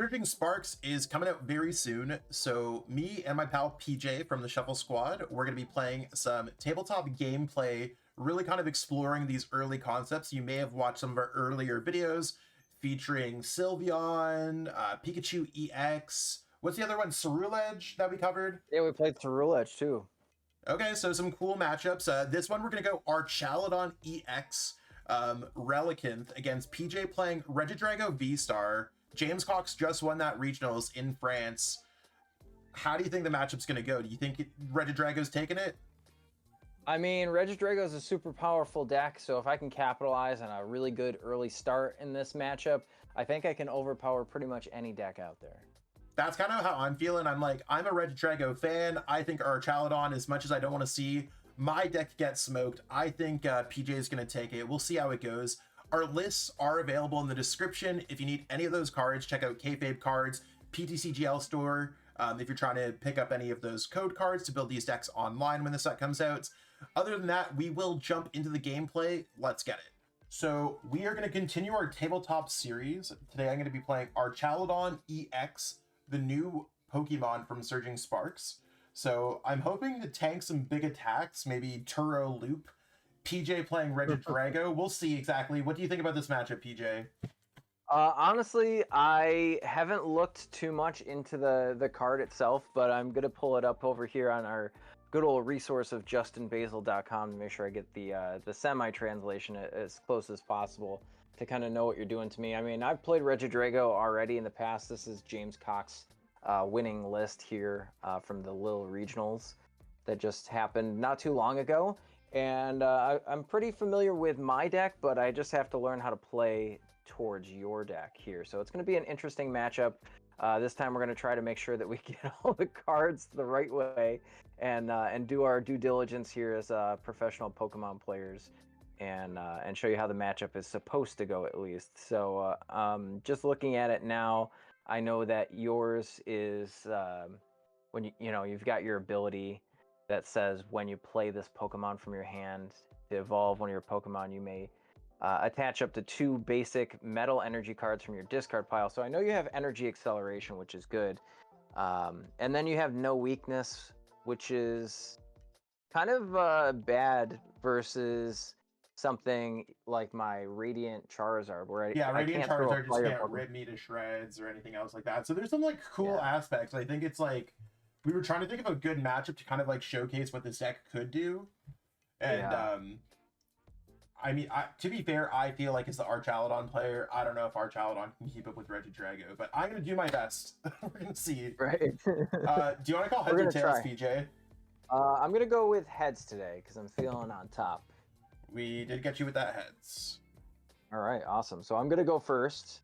Surging Sparks is coming out very soon, so me and my pal PJ from the Shuffle Squad, we're going to be playing some tabletop gameplay, really kind of exploring these early concepts. You may have watched some of our earlier videos featuring Sylveon, Pikachu EX. What's the other one? Ceruledge that we covered? Yeah, we played Ceruledge too. Okay, so some cool matchups. This one we're going to go Archaludon EX Relicanth against PJ playing Regidrago VSTAR. James Cox just won that regionals in France. How do you think the matchup's going to go? Do you think Regidrago's taking it? I mean, Regidrago is a super powerful deck, so if I can capitalize on a really good early start in this matchup, I think I can overpower pretty much any deck out there. That's kind of how I'm feeling. I'm a Regidrago fan. I think Archaludon, as much as I don't want to see my deck get smoked, I think PJ is going to take it. We'll see how it goes. Our lists are available in the description. If you need any of those cards, check out Kayfabe Cards, PTCGL store. If you're trying to pick up any of those code cards to build these decks online when the set comes out. Other than that, we will jump into the gameplay. Let's get it. So we are going to continue our tabletop series. Today I'm going to be playing Archaludon EX, the new Pokemon from Surging Sparks. So I'm hoping to tank some big attacks, maybe Turo Loop. PJ playing Regidrago. We'll see exactly. What do you think about this matchup, PJ? Honestly, I haven't looked too much into the card itself, but I'm going to pull it up over here on our good old resource of justinbasil.com to make sure I get the semi-translation as close as possible to kind of know what you're doing to me. I mean, I've played Regidrago already in the past. This is James Cox winning list here from the Lille Regionals that just happened not too long ago. And I'm pretty familiar with my deck, but I just have to learn how to play towards your deck here. So it's going to be an interesting matchup. This time we're going to try to make sure that we get all the cards the right way and do our due diligence here as professional Pokemon players and show you how the matchup is supposed to go at least. So just looking at it now, I know that yours is when you've got your ability that says when you play this Pokemon from your hand to evolve one of your Pokemon, you may attach up to 2 basic metal energy cards from your discard pile. So I know you have energy acceleration, which is good. And then you have no weakness, which is kind of bad versus something like my Radiant Charizard, where Radiant Charizard just can't rip me to shreds or anything else like that. So there's some cool aspects. I think it's we were trying to think of a good matchup to kind of showcase what this deck could do. And I mean, to be fair, I feel like as the Archaludon player, I don't know if Archaludon can keep up with Regidrago, but I'm going to do my best. We're going to see. Right. Do you want to call heads or tails, PJ? I'm going to go with heads today because I'm feeling on top. We did get you with that heads. All right, awesome. So I'm going to go first,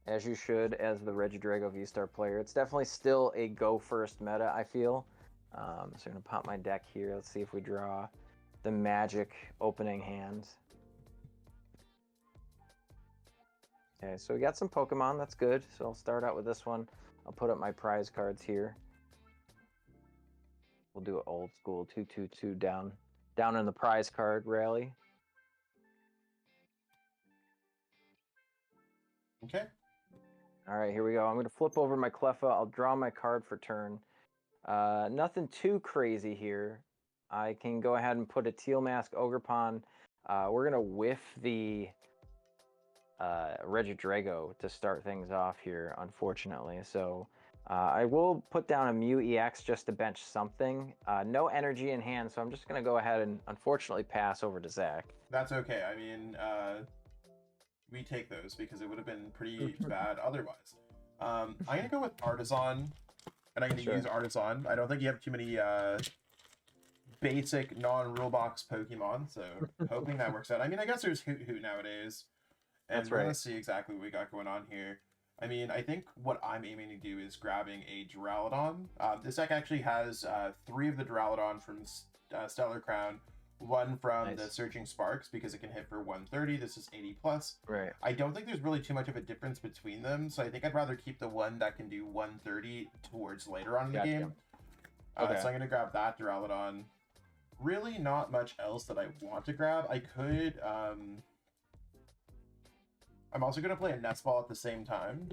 as you should, as the Regidrago VSTAR player. It's definitely still a go first meta, I feel. So I'm going to pop my deck here. Let's see if we draw the magic opening hand. Okay, so we got some Pokemon. That's good. So I'll start out with this one. I'll put up my prize cards here. We'll do it old school 2-2-2 down in the prize card rally. Okay. All right, here we go. I'm going to flip over my Cleffa. I'll draw my card for turn. Nothing too crazy here. I can go ahead and put a Teal Mask Ogerpon. We're going to whiff the Regidrago to start things off here, unfortunately. So I will put down a Mew EX just to bench something. No energy in hand, so I'm just going to go ahead and unfortunately pass over to Zach. That's okay. I mean, we take those because it would have been pretty bad otherwise. I'm going to go with Artisan, and I'm going to use Artisan. I don't think you have too many basic non-rule box Pokemon, so hoping that works out. I mean, I guess there's Hoot nowadays, and we're gonna see exactly what we got going on here. I mean, I think what I'm aiming to do is grabbing a Duraludon. This deck actually has 3 of the Duraludon from Stellar Crown, 1 from the Surging Sparks because it can hit for 130. This is 80 plus. Right. I don't think there's really too much of a difference between them, so I think I'd rather keep the one that can do 130 towards later on in the game. So I'm gonna grab that Duraludon. Really not much else that I want to grab. I could I'm also gonna play a Nest Ball at the same time.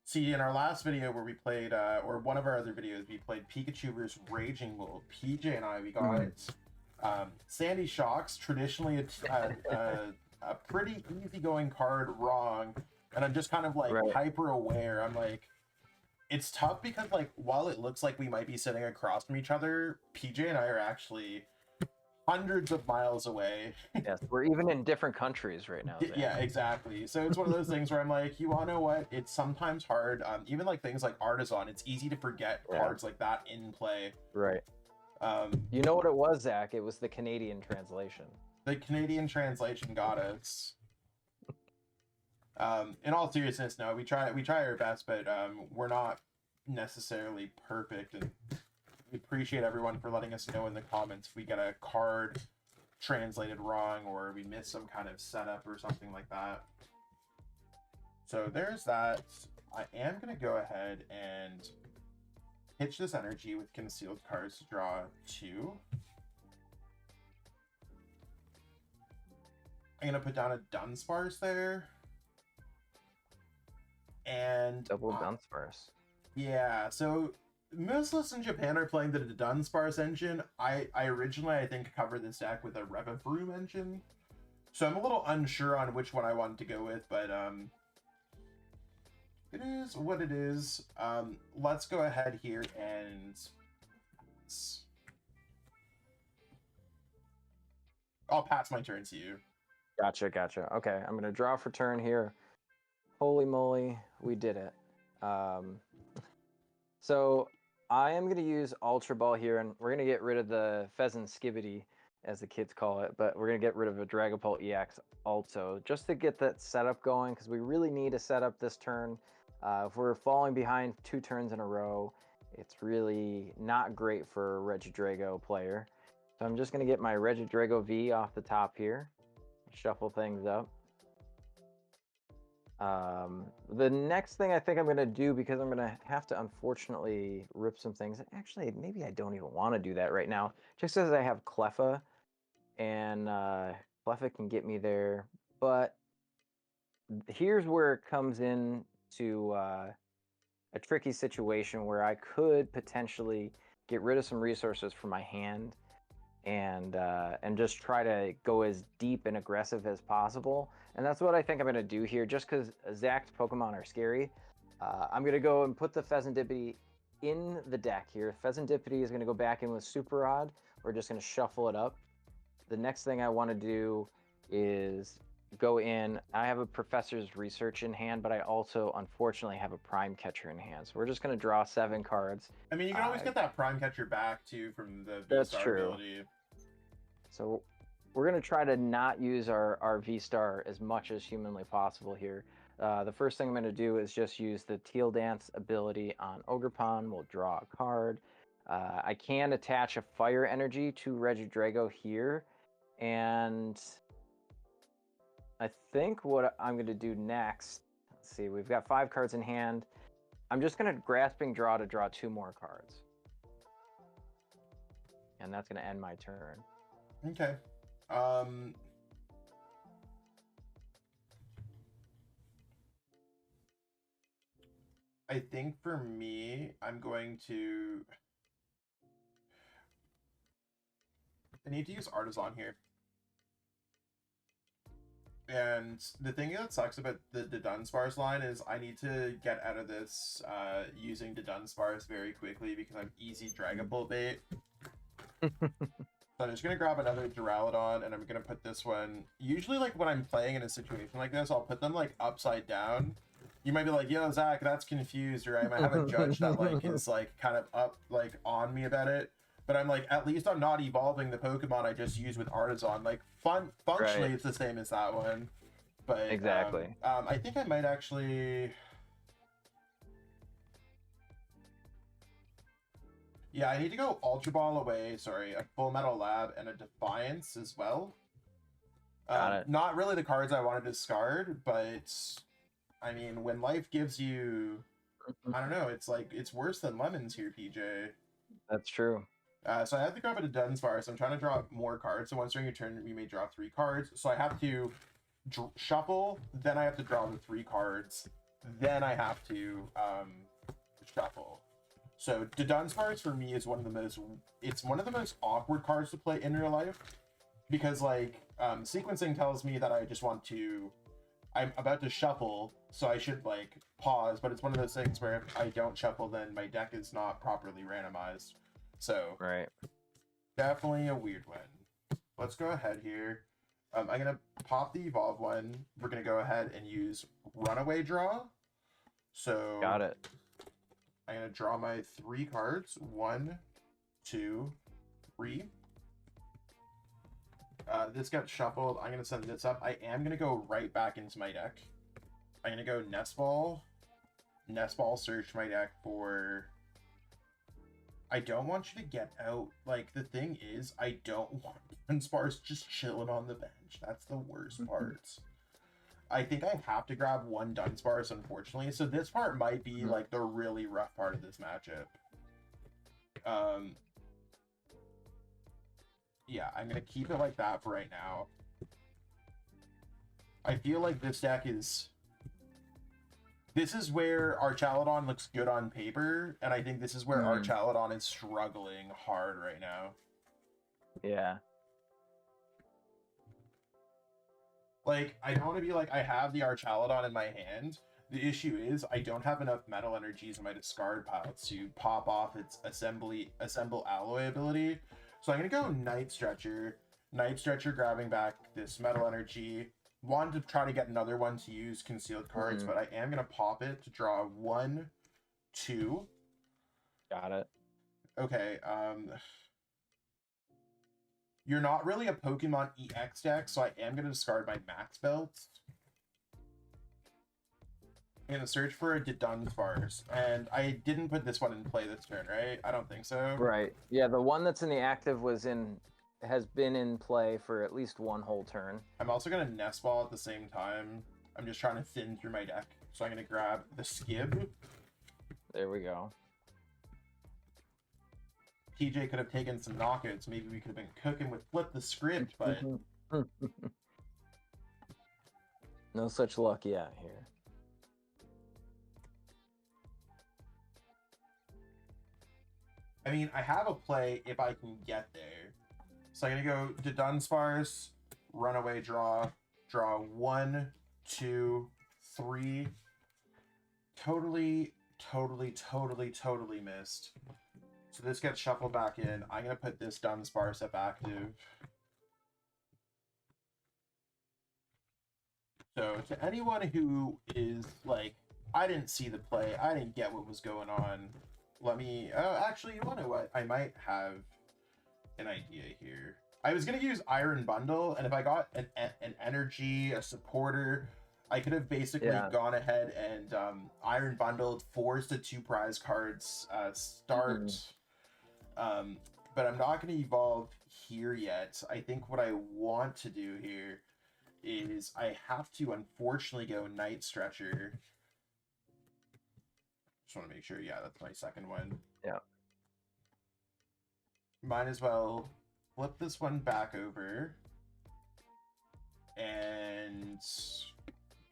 See, in our last video where we played, or one of our other videos, we played Pikachu versus Raging Bull. PJ and I, we got Sandy Shocks, traditionally a pretty easygoing card, wrong. And I'm just kind of like hyper aware. I'm like, it's tough because like while it looks like we might be sitting across from each other, PJ and I are actually hundreds of miles away. Yes, we're even in different countries right now. Zach. Yeah, exactly. So it's one of those things where I'm like, you want to know what? It's sometimes hard. Even like things like Artisan, it's easy to forget cards like that in play. Right. You know what it was, Zach? It was the Canadian translation. The Canadian translation got us. In all seriousness, no, we try our best, but we're not necessarily perfect, and we appreciate everyone for letting us know in the comments if we get a card translated wrong or we miss some kind of setup or something like that. So there's that. I am going to go ahead and pitch this energy with concealed cards to draw 2. I'm going to put down a Dunsparce there. And double Dunsparce. Yeah, so most lists in Japan are playing the Dunsparce engine. I originally, I think, covered this deck with a Revavroom engine. So I'm a little unsure on which one I wanted to go with, but it is what it is. Let's go ahead here and I'll pass my turn to you. Gotcha. Okay, I'm gonna draw for turn here. Holy moly, we did it. So I am gonna use Ultra Ball here, and we're gonna get rid of the Pheasant Skibidi, as the kids call it, but we're gonna get rid of a Dragapult EX also, just to get that setup going, because we really need a setup this turn. If we're falling behind 2 turns in a row, it's really not great for a Regidrago player. So I'm just gonna get my Regidrago V off the top here, shuffle things up. The next thing I think I'm going to do, because I'm going to have to unfortunately rip some things. Actually, maybe I don't even want to do that right now, just as I have Cleffa, and Cleffa can get me there. But here's where it comes in to a tricky situation where I could potentially get rid of some resources from my hand and just try to go as deep and aggressive as possible. And that's what I think I'm going to do here, just because Zach's Pokemon are scary. I'm going to go and put the Pheasantipity in the deck here. Pheasantipity is going to go back in with Super Rod. We're just going to shuffle it up. The next thing I want to do is go in. I have a Professor's Research in hand, but I also, unfortunately, have a Prime Catcher in hand. So we're just going to draw 7 cards. I mean, you can always get that Prime Catcher back, too, from the That's VSTAR true. ability. So we're going to try to not use our V-Star as much as humanly possible here. The first thing I'm going to do is just use the Teal Dance ability on Ogerpon. We'll draw a card. I can attach a Fire Energy to Regidrago here. And I think what I'm going to do next, let's see, we've got 5 cards in hand. I'm just going to Grasping Draw to draw 2 more cards. And that's going to end my turn. Okay. I think for me, I'm going to... I need to use Artisan here. And the thing that sucks about the Dunsparce line is I need to get out of this using the Dunsparce very quickly because I'm easy Dragapult bait. So I'm just going to grab another Duraludon, and I'm going to put this one... Usually, like, when I'm playing in a situation like this, I'll put them, like, upside down. You might be like, yo, Zach, that's confused, or I might have a judge that, like, is, like, kind of up, like, on me about it. But I'm like, at least I'm not evolving the Pokemon I just used with Artisan. Like, functionally, it's the same as that one. But, exactly. I think I might actually... Yeah, I need to go Ultra Ball away, sorry, a Full Metal Lab, and a Defiance as well. Got it. Not really the cards I wanted to discard, but, I mean, when life gives you, I don't know, it's like, it's worse than lemons here, PJ. That's true. So I have to grab a Dunsparce, so I'm trying to draw more cards, so once during your turn, you may draw 3 cards, so I have to shuffle, then I have to draw the 3 cards, then I have to shuffle. So Dunsparce for me is one of the most awkward cards to play in real life, because like sequencing tells me that I'm about to shuffle, so I should like pause, but it's one of those things where if I don't shuffle, then my deck is not properly randomized. So Right. definitely a weird one. Let's go ahead here. I'm gonna pop the evolve one. We're gonna go ahead and use runaway draw. So Got it. I'm gonna draw my 3 cards. 1, 2, 3. This got shuffled. I'm gonna send this up. I am gonna go right back into my deck. I'm gonna go Nest Ball, search my deck for. I don't want you to get out. Like, the thing is, I don't want Dunsparce just chilling on the bench. That's the worst part. I think I have to grab 1 Dunsparce, unfortunately. So this part might be like the really rough part of this matchup. Yeah, I'm gonna keep it like that for right now. I feel like this deck is. This is where Archaludon looks good on paper, and I think this is where Archaludon is struggling hard right now. Yeah. Like, I don't want to be like, I have the Archaludon in my hand. The issue is, I don't have enough metal energies in my discard pile to pop off its assemble alloy ability. So I'm going to go Night Stretcher. Night Stretcher grabbing back this metal energy. Wanted to try to get another one to use concealed cards, but I am going to pop it to draw 1, 2. Got it. Okay, you're not really a Pokemon EX deck, so I am going to discard my Max Belt. I'm going to search for a Dunsparce, and I didn't put this one in play this turn, right? I don't think so. Right. Yeah, the one that's in the active has been in play for at least 1 whole turn. I'm also going to Nest Ball at the same time. I'm just trying to thin through my deck. So I'm going to grab the Skib. There we go. TJ could have taken some knockouts. Maybe we could have been cooking with Flip the Script, but... No such luck yet here. I mean, I have a play if I can get there. So I'm going to go to Dunsparce, runaway draw 1, 2, 3. Totally missed. So this gets shuffled back in. I'm going to put this Dunsparce up active. So to anyone who is like, I didn't see the play, I didn't get what was going on, let me, actually, you know what? I might have an idea here. I was going to use Iron Bundle, and if I got an energy, a supporter, I could have basically gone ahead and Iron Bundled, forced the 2 prize cards start. But I'm not going to evolve here yet. I think what I want to do here is I have to unfortunately go Night Stretcher. Just want to make sure, yeah, that's my second one. Yeah. Might as well flip this one back over and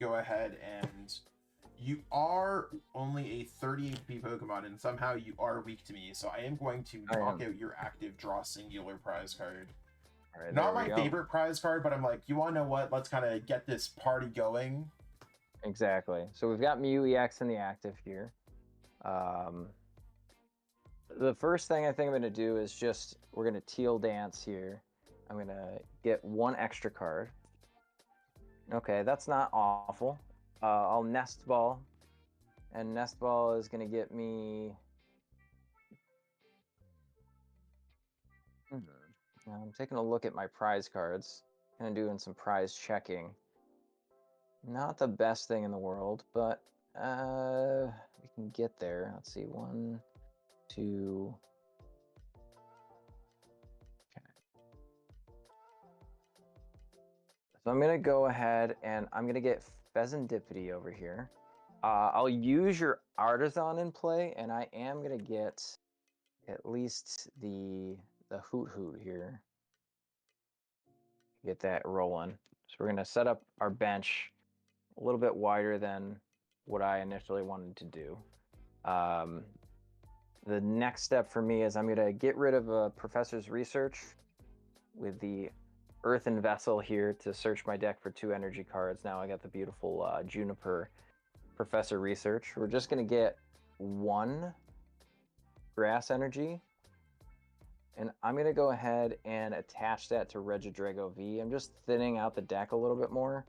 go ahead and you are only a 30 HP Pokemon, and somehow you are weak to me, so I am going to knock out your active, draw singular prize card. All right, not my favorite prize card, but I'm like, you want to know what? Let's kind of get this party going. Exactly. So we've got Mew EX in the active here. The first thing I think I'm going to do is just, we're going to Teal Dance here. I'm going to get 1 extra card. Okay, that's not awful. I'll Nest Ball. And Nest Ball is going to get me... Now I'm taking a look at my prize cards. Kind of doing some prize checking. Not the best thing in the world, but we can get there. Let's see, 1, 2. Okay. So I'm gonna go ahead and I'm gonna get Pheasantipity over here. I'll use your Artisan in play, and I am gonna get at least the Hoot Hoot here. Get that rolling. So we're gonna set up our bench a little bit wider than what I initially wanted to do. The next step for me is I'm going to get rid of a Professor's Research with the Earthen Vessel here to search my deck for 2 energy cards. Now I got the beautiful Juniper Professor Research. We're just going to get 1 Grass Energy. And I'm going to go ahead and attach that to Regidrago V. I'm just thinning out the deck a little bit more.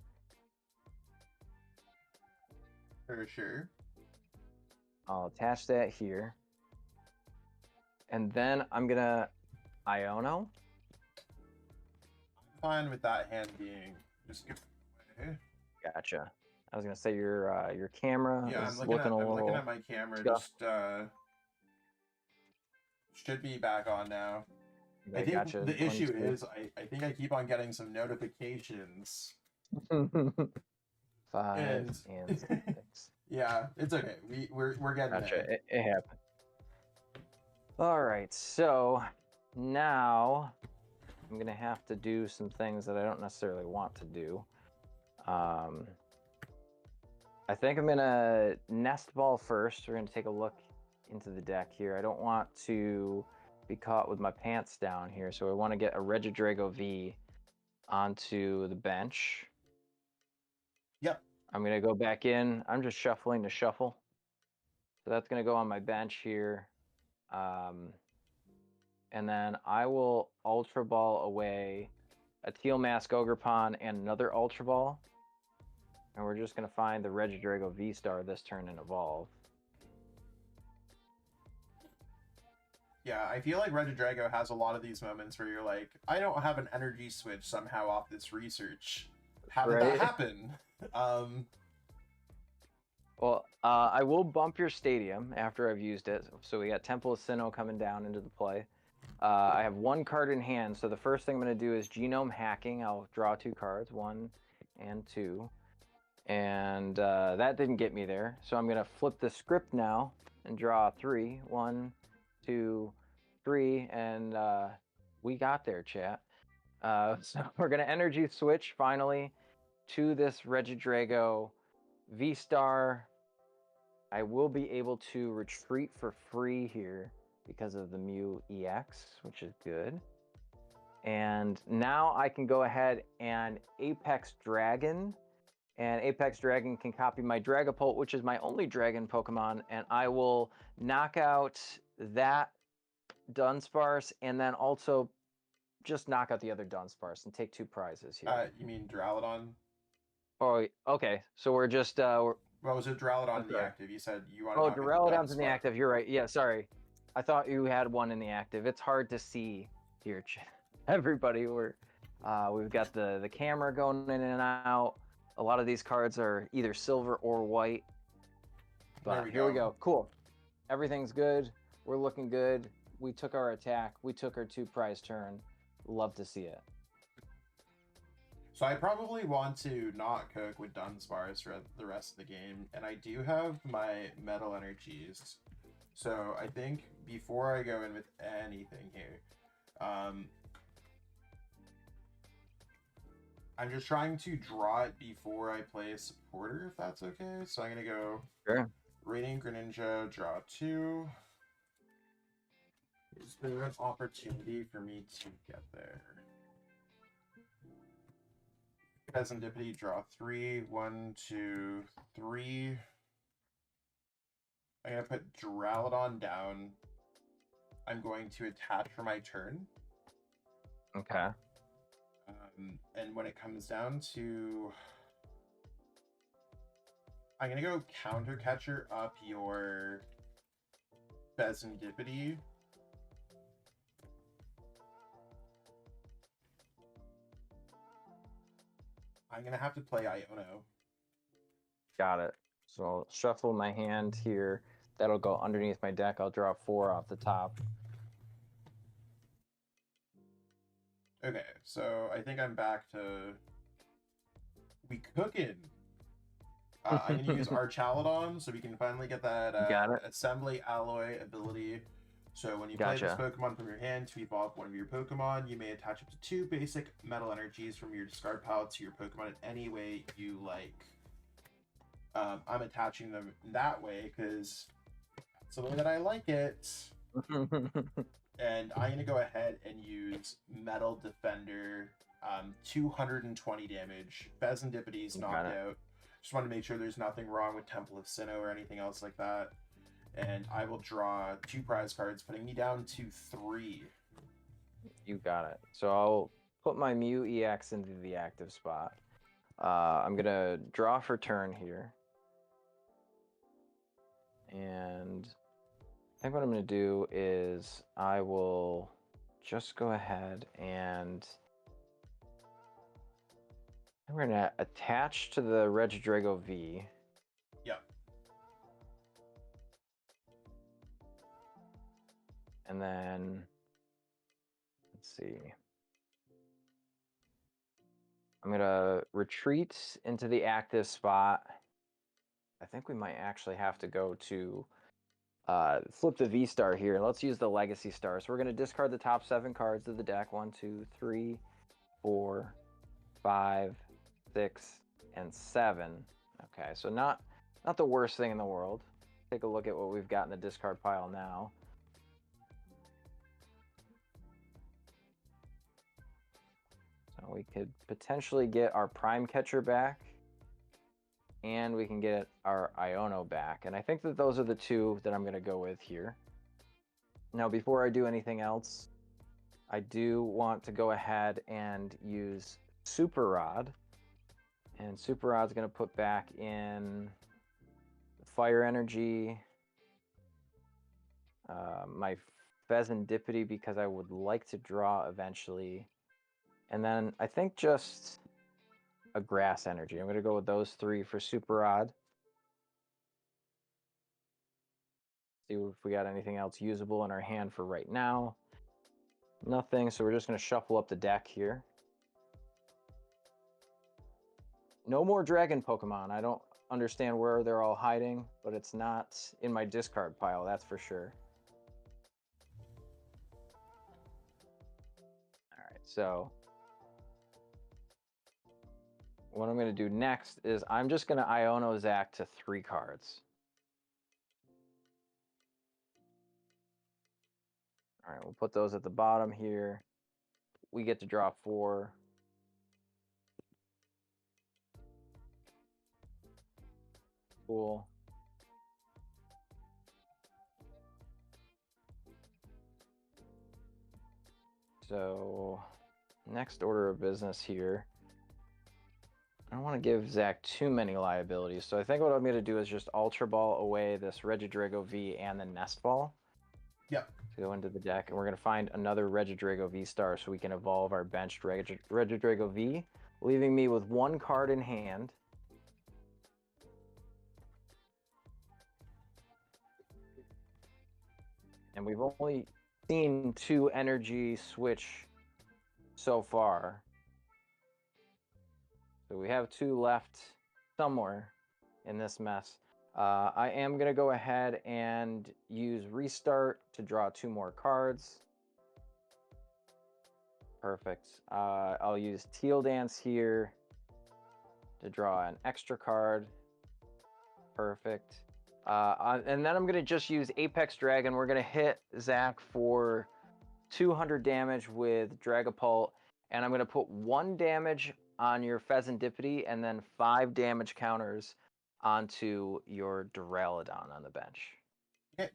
For sure. I'll attach that here. And then I'm going to Iono. I'm fine with that hand being just give away. Gotcha. I was going to say your camera Yeah, is I'm looking looking at my camera. scuffed. Just should be back on now. Okay, I think gotcha. the issue is I think I keep on getting some notifications. 5 And- and 6. Yeah, it's okay. We're getting Gotcha. there. It happened. All right, so now I'm gonna have to do some things that I don't necessarily want to do. I think I'm gonna nest ball first. We're gonna take a look into the deck here. I don't want to be caught with my pants down here, so I want to get a Regidrago V onto the bench. Yep. I'm gonna go back in. I'm just shuffling to shuffle. So that's gonna go on my bench here. And then I will Ultra Ball away a Teal Mask Ogrepon and another Ultra Ball. And we're just gonna find the Regidrago VSTAR this turn and evolve. Yeah, I feel like Regidrago has a lot of these moments where you're like, I don't have an energy switch somehow off this research. How did that happen? Well, I will bump your stadium after I've used it. So we got Temple of Sinnoh coming down into the play. I have 1 card in hand, so the first thing I'm going to do is Genome Hacking. I'll draw 2 cards, 1 and 2. And that didn't get me there. So I'm going to flip the script now and draw 3. 1, 2, 3, and we got there, chat. So we're going to energy switch finally to this Regidrago VSTAR. I will be able to retreat for free here because of the Mew EX, which is good. And now I can go ahead and Apex Dragon. And Apex Dragon can copy my Dragapult, which is my only dragon Pokemon. And I will knock out that Dunsparce and then also just knock out the other Dunsparce and take 2 prizes here. You mean Duraludon? Oh, okay. So we're just... Well, was it Duraludon in the active? You said you wanted to... Oh, Duraludon's in the active. You're right. Yeah, sorry. I thought you had 1 in the active. It's hard to see here, everybody. We've got the camera going in and out. A lot of these cards are either silver or white. But here we go. Cool. Everything's good. We're looking good. We took our attack. We took our 2 prize turn. Love to see it. So I probably want to not cook with Dunsparce for the rest of the game, and I do have my metal energies. So I think before I go in with anything here, I'm just trying to draw it before I play a supporter, if that's okay. So I'm gonna go Radiant Greninja, draw 2. Is there an opportunity for me to get there? Serendipity, draw 3. 1, 2, 3. I'm gonna put Duraludon down. I'm going to attach for my turn. Okay. And when it comes down to... I'm gonna go Counter Catcher up your Serendipity. I'm gonna have to play Iono. Got it. So I'll shuffle my hand here. That'll go underneath my deck. I'll draw 4 off the top. Okay, so I think I'm back to... We cooking. I'm gonna use Archaludon so we can finally get that Assembly Alloy ability. So when you play this Pokemon from your hand to evolve one of your Pokemon, you may attach up to 2 basic metal energies from your discard pile to your Pokemon in any way you like. I'm attaching them that way because that's the way that I like it. And I'm going to go ahead and use Metal Defender, 220 damage. Pheasantippity's knocked out. Just want to make sure there's nothing wrong with Temple of Sinnoh or anything else like that. And I will draw 2 prize cards, putting me down to 3. You got it. So I'll put my Mew EX into the active spot. I'm going to draw for turn here. And I think what I'm going to do is I will just go ahead and we're going to attach to the Regidrago V. Yep. And then, let's see. I'm going to retreat into the active spot. I think we might actually have to go to flip the V-Star here. Let's use the Legacy Star. So we're going to discard the top 7 cards of the deck. 1, 2, 3, 4, 5, 6, and 7. Okay, so not the worst thing in the world. Take a look at what we've got in the discard pile now. So we could potentially get our Prime Catcher back, and we can get our Iono back. And I think that those are the 2 that I'm going to go with here. Now, before I do anything else, I do want to go ahead and use Super Rod. And Super Rod's going to put back in Fire Energy, my Pheasantipity, because I would like to draw eventually. And then I think just a Grass Energy. I'm going to go with those 3 for Super Rod. See if we got anything else usable in our hand for right now. Nothing, so we're just going to shuffle up the deck here. No more dragon Pokemon. I don't understand where they're all hiding, but it's not in my discard pile, that's for sure. All right, so what I'm going to do next is I'm just going to Iono Zac to 3 cards. All right, we'll put those at the bottom here. We get to draw 4. Cool. So, next order of business here. I don't want to give Zac too many liabilities, so I think what I'm going to do is just Ultra Ball away this Regidrago V and the Nest Ball. Yep. To go into the deck, and we're going to find another Regidrago V-Star so we can evolve our benched Regidrago V, leaving me with 1 card in hand. And we've only seen 2 energy switch so far. So we have 2 left somewhere in this mess. I am going to go ahead and use Restart to draw 2 more cards. Perfect. I'll use Teal Dance here to draw an extra card. Perfect. And then I'm going to just use Apex Dragon. We're going to hit Zac for 200 damage with Dragapult, and I'm going to put 1 damage on your Pheasantipity and then 5 damage counters onto your Duraludon on the bench. Okay.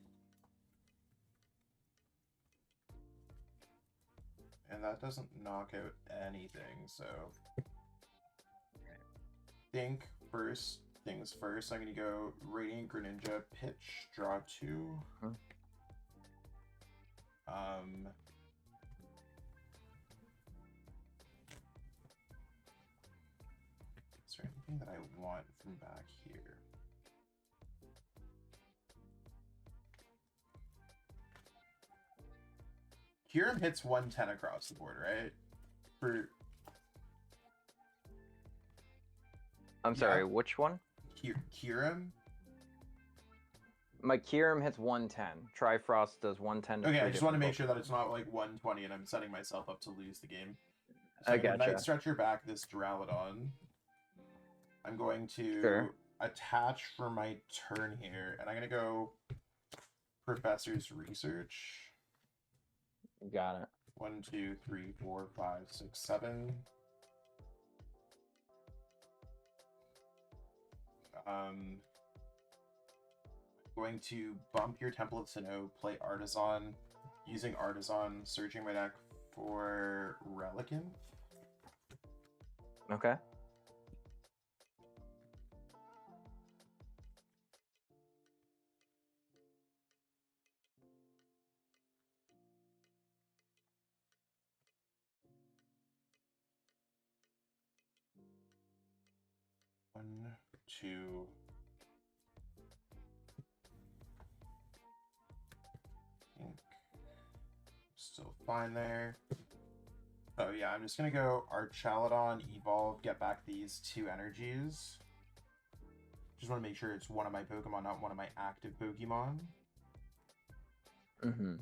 And that doesn't knock out anything, so... Think first things first. I'm going to go Radiant Greninja, pitch, draw 2. Is there anything that I want from back here? Kyurem hits 110 across the board, right? I'm sorry, which one? Kyurem? My Kyurem hits 110. Trifrost does 110 to Okay, 3 I just want to make Pokemon. sure that it's not like 120 and I'm setting myself up to lose the game. So I gotcha. Night Stretcher back this Duraludon. I'm going to attach for my turn here, and I'm gonna go Professor's Research. Got it. 1, 2, 3, 4, 5, 6, 7. Going to bump your Temple of Sinnoh, play Artisan, using Artisan, searching my deck for Relicanth. Okay. One, two. Still fine there. Oh yeah, I'm just gonna go Archaludon, Evolve, get back these 2 energies. Just want to make sure it's one of my Pokemon, not one of my active Pokemon. Mm-hmm.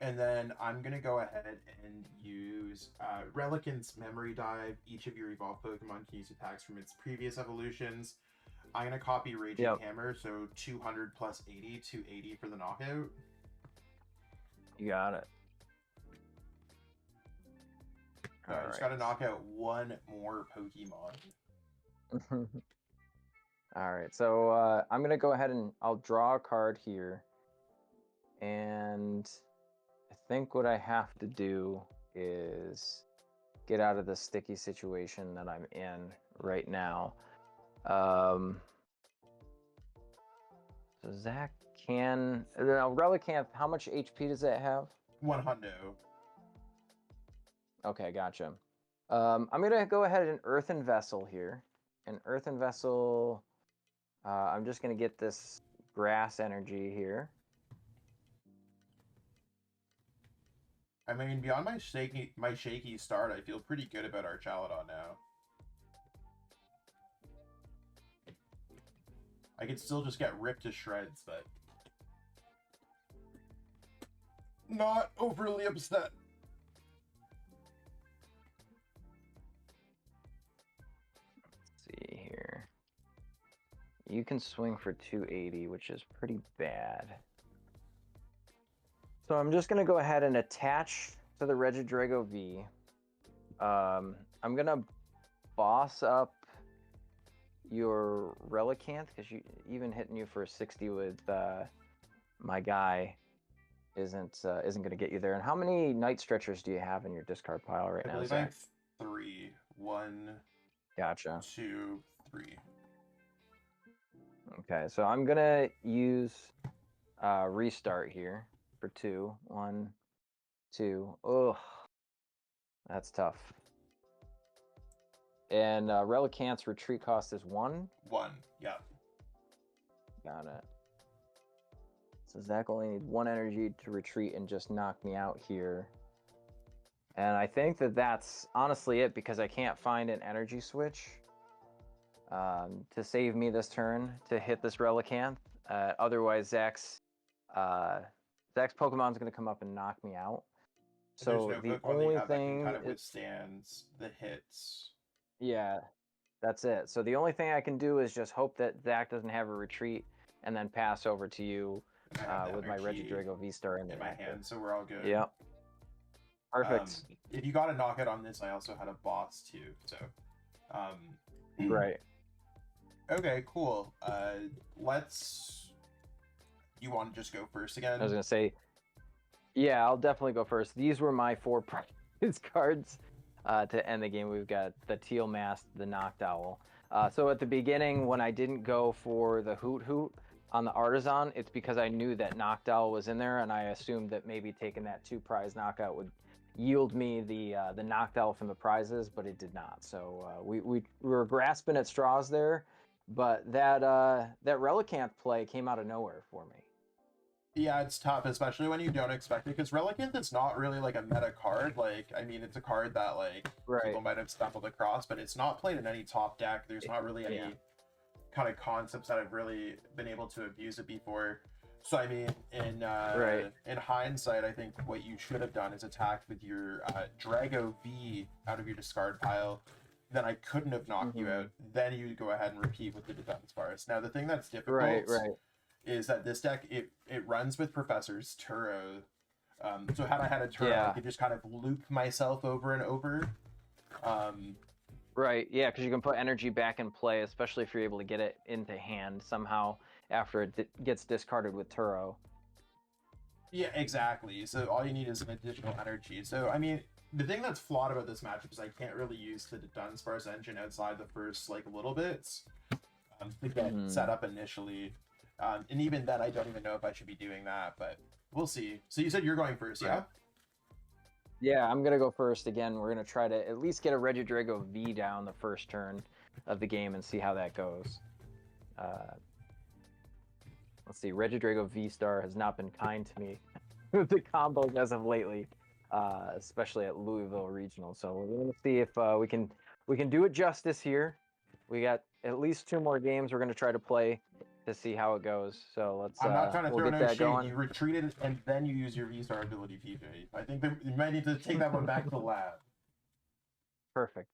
And then I'm gonna go ahead and use Relicanth's Memory Dive. Each of your evolved Pokemon can use attacks from its previous evolutions. I'm gonna copy Raging Hammer, so 200 plus 80, 280 for the knockout. You got it. So I just gotta knock out one more Pokemon. All right, so I'm gonna go ahead and I'll draw a card here, and I think what I have to do is get out of the sticky situation that I'm in right now. So Zach can Relicanth. How much HP does that have? 100. Okay, gotcha. I'm gonna go ahead and Earthen Vessel here. An Earthen Vessel. I'm just gonna get this grass energy here. I mean, beyond my shaky start, I feel pretty good about Archaludon now. I could still just get ripped to shreds, but not overly upset. See here. You can swing for 280, which is pretty bad. So I'm just going to go ahead and attach to the Regidrago V. I'm going to boss up your Relicanth, because even hitting you for a 60 with my guy isn't going to get you there. And how many Night Stretchers do you have in your discard pile right now, Zach? I have 3. 1, gotcha. 2, 3. Okay, so I'm gonna use restart here for 2. 1, 2. Ugh, that's tough. And Relicanth's retreat cost is 1. 1, yeah. Got it. So Zach only needs 1 energy to retreat and just knock me out here. And I think that that's honestly it, because I can't find an energy switch to save me this turn to hit this Relicanth. Otherwise, Zach's Pokemon's going to come up and knock me out. So the only thing that kind of withstands the hits. Yeah, that's it. So the only thing I can do is just hope that Zach doesn't have a retreat and then pass over to you with my Regidrago VSTAR in my hand, so we're all good. Yep. Perfect. If you got a knockout on this, I also had a boss too. So, right. Okay, cool. You want to just go first again? I was gonna say, yeah, I'll definitely go first. These were my 4 prize cards to end the game. We've got the Teal Mast, the Noctowl. So at the beginning, when I didn't go for the Hoot Hoot on the Artisan, it's because I knew that Noctowl was in there, and I assumed that maybe taking that 2 prize knockout would yield me the Noctowl from the prizes, but it did not. So we were grasping at straws there, but that Relicanth play came out of nowhere for me. Yeah, it's tough, especially when you don't expect it, because Relicanth is not really like a meta card. Like, I mean, it's a card that people might have stumbled across, but it's not played in any top deck. There's not really any kind of concepts that have really been able to abuse it before. So I mean, in hindsight, I think what you should have done is attacked with your Drago V out of your discard pile, then I couldn't have knocked you out. Then you go ahead and repeat with the defense bars. Now the thing that's difficult is that this deck it runs with professors, Turo. So had I had a Turo, I could just kind of loop myself over and over. Right, yeah, because you can put energy back in play, especially if you're able to get it into hand somehow after it gets discarded with Turo. Yeah, exactly. So all you need is an additional energy. So, I mean, the thing that's flawed about this matchup is I can't really use the Dunsparce engine outside the first, like, little bits to get set up initially. And even then, I don't even know if I should be doing that, but we'll see. So you said you're going first, yeah? Yeah, I'm going to go first again. We're going to try to at least get a Regidrago V down the first turn of the game and see how that goes. Let's see, Regidrago VSTAR has not been kind to me with the combos as of lately, especially at Louisville Regional. So we're going to see if we can do it justice here. We got at least 2 more games we're going to try to play to see how it goes. So let's I'm not trying to throw no shade. Going. You retreated and then you use your VSTAR ability, PJ. I think you might need to take that one back to the lab. Perfect.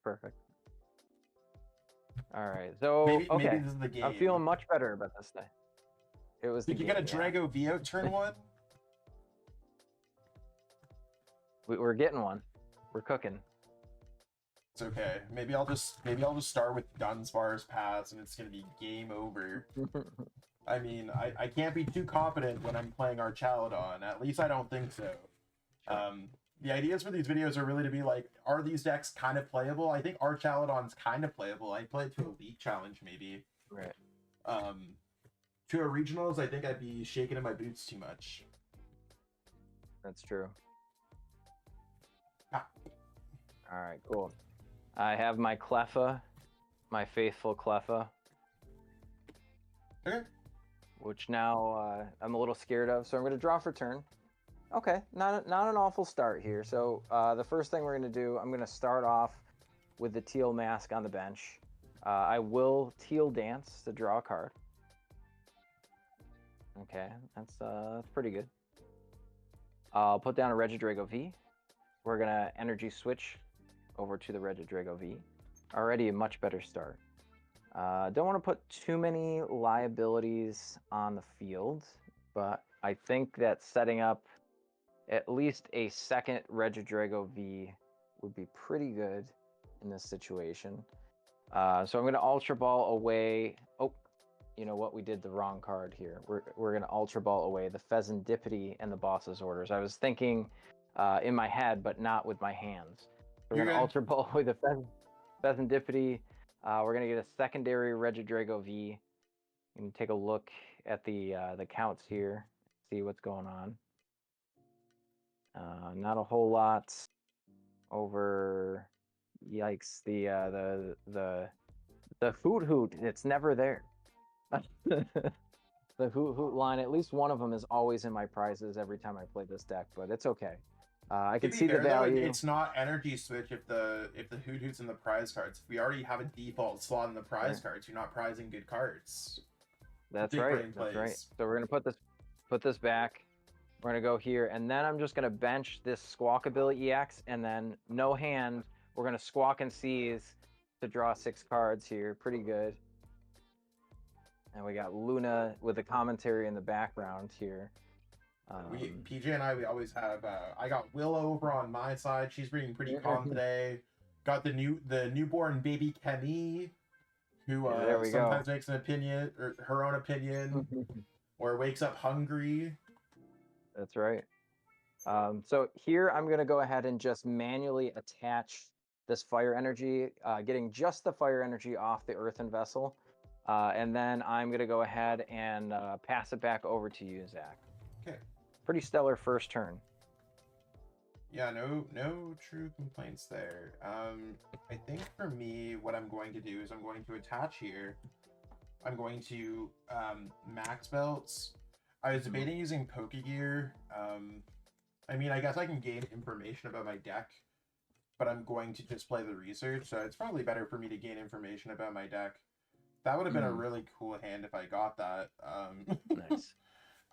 All right. So maybe this is the game. I'm feeling much better about this day. It was. Did you get a Drago V out turn 1? We're getting one. We're cooking. It's okay. Maybe I'll just start with Dunsparce pass and it's gonna be game over. I mean, I can't be too confident when I'm playing Archaludon. At least I don't think so. The ideas for these videos are really to be like, are these decks kind of playable? I think Archaludon's kind of playable. I play it to a league challenge maybe. Right. To a regionals, I think I'd be shaking in my boots too much. That's true. All right, cool. I have my Cleffa, my faithful Cleffa. Okay. Which now I'm a little scared of, so I'm going to draw for turn. Okay, not an awful start here. So the first thing we're going to do, I'm going to start off with the Teal Mask on the bench. I will Teal Dance to draw a card. Okay, that's pretty good. I'll put down a Regidrago V. We're going to energy switch over to the Regidrago V. Already a much better start. Don't want to put too many liabilities on the field, but I think that setting up at least a second Regidrago V would be pretty good in this situation. So I'm going to Ultra Ball away. Oh, you know what? We did the wrong card here. We're going to Ultra Ball away the Pheasantipity and the Boss's Orders. I was thinking in my head, but not with my hands. We're going to Ultra Ball away the Pheasantipity. We're going to get a secondary Regidrago V. You can take a look at the counts here, see what's going on. Not a whole lot over. Yikes! The Hoot Hoot. It's never there. The Hoot Hoot line. At least one of them is always in my prizes every time I play this deck, but it's okay. I can see the value. Though, it's not energy switch if the Hoot Hoot's in the prize cards. We already have a default slot in the prize cards. You're not prizing good cards. That's right. That's right. So we're gonna put this back. We're gonna go here, and then I'm just gonna bench this Squawkabilly EX, and then no hand. We're gonna Squawk and Seize to draw 6 cards here. Pretty good. And we got Luna with the commentary in the background here. PJ and we always have. I got Willow over on my side. She's being pretty calm today. Got the newborn baby Kenny, who sometimes makes an opinion or her own opinion, or wakes up hungry. That's right. So here I'm going to go ahead and just manually attach this fire energy, getting just the fire energy off the earthen vessel. And then I'm going to go ahead and pass it back over to you, Zach. Okay. Pretty stellar first turn. Yeah, no true complaints there. I think for me, what I'm going to do is I'm going to attach here. I'm going to max belts. I was debating using Pokegear. I mean, I guess I can gain information about my deck, but I'm going to just play the research, so it's probably better for me to gain information about my deck. That would have been a really cool hand if I got that. Nice.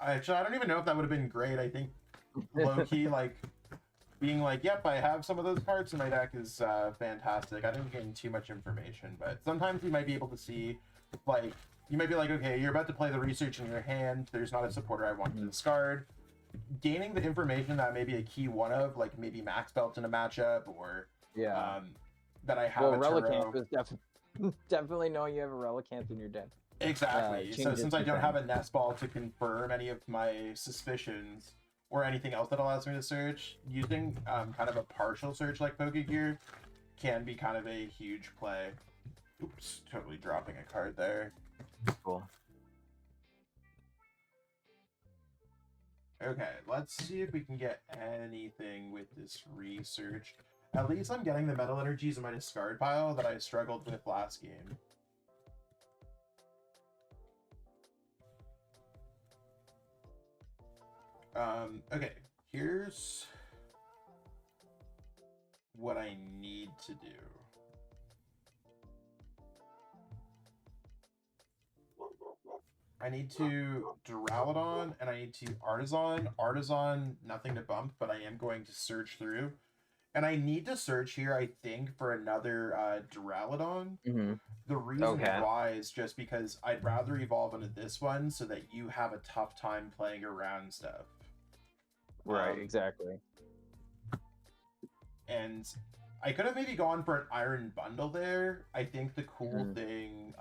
Actually, I don't even know if that would have been great. I think low-key, like, being like, yep, I have some of those cards in my deck is fantastic. I didn't gain too much information, but sometimes you might be able to see, like, you might be like, okay, you're about to play the research in your hand. There's not a supporter I want to discard. Gaining the information that may be a key one of, like maybe Max Belt in a matchup, or that I have a Relicanth is definitely knowing you have a Relicanth in your deck. Exactly. So since I don't have a nest ball to confirm any of my suspicions or anything else that allows me to search, using kind of a partial search like Pokegear can be kind of a huge play. Oops, totally dropping a card there. Cool. Okay, let's see if we can get anything with this research. At least I'm getting the metal energies in my discard pile that I struggled with last game. Okay, here's what I need to do. I need to Duraludon, and I need to Artisan. Artisan, nothing to bump, but I am going to search through. And I need to search here, I think, for another Duraludon. The reason why is just because I'd rather evolve into this one so that you have a tough time playing around stuff. Right, exactly. And I could have maybe gone for an Iron Bundle there. I think the cool thing...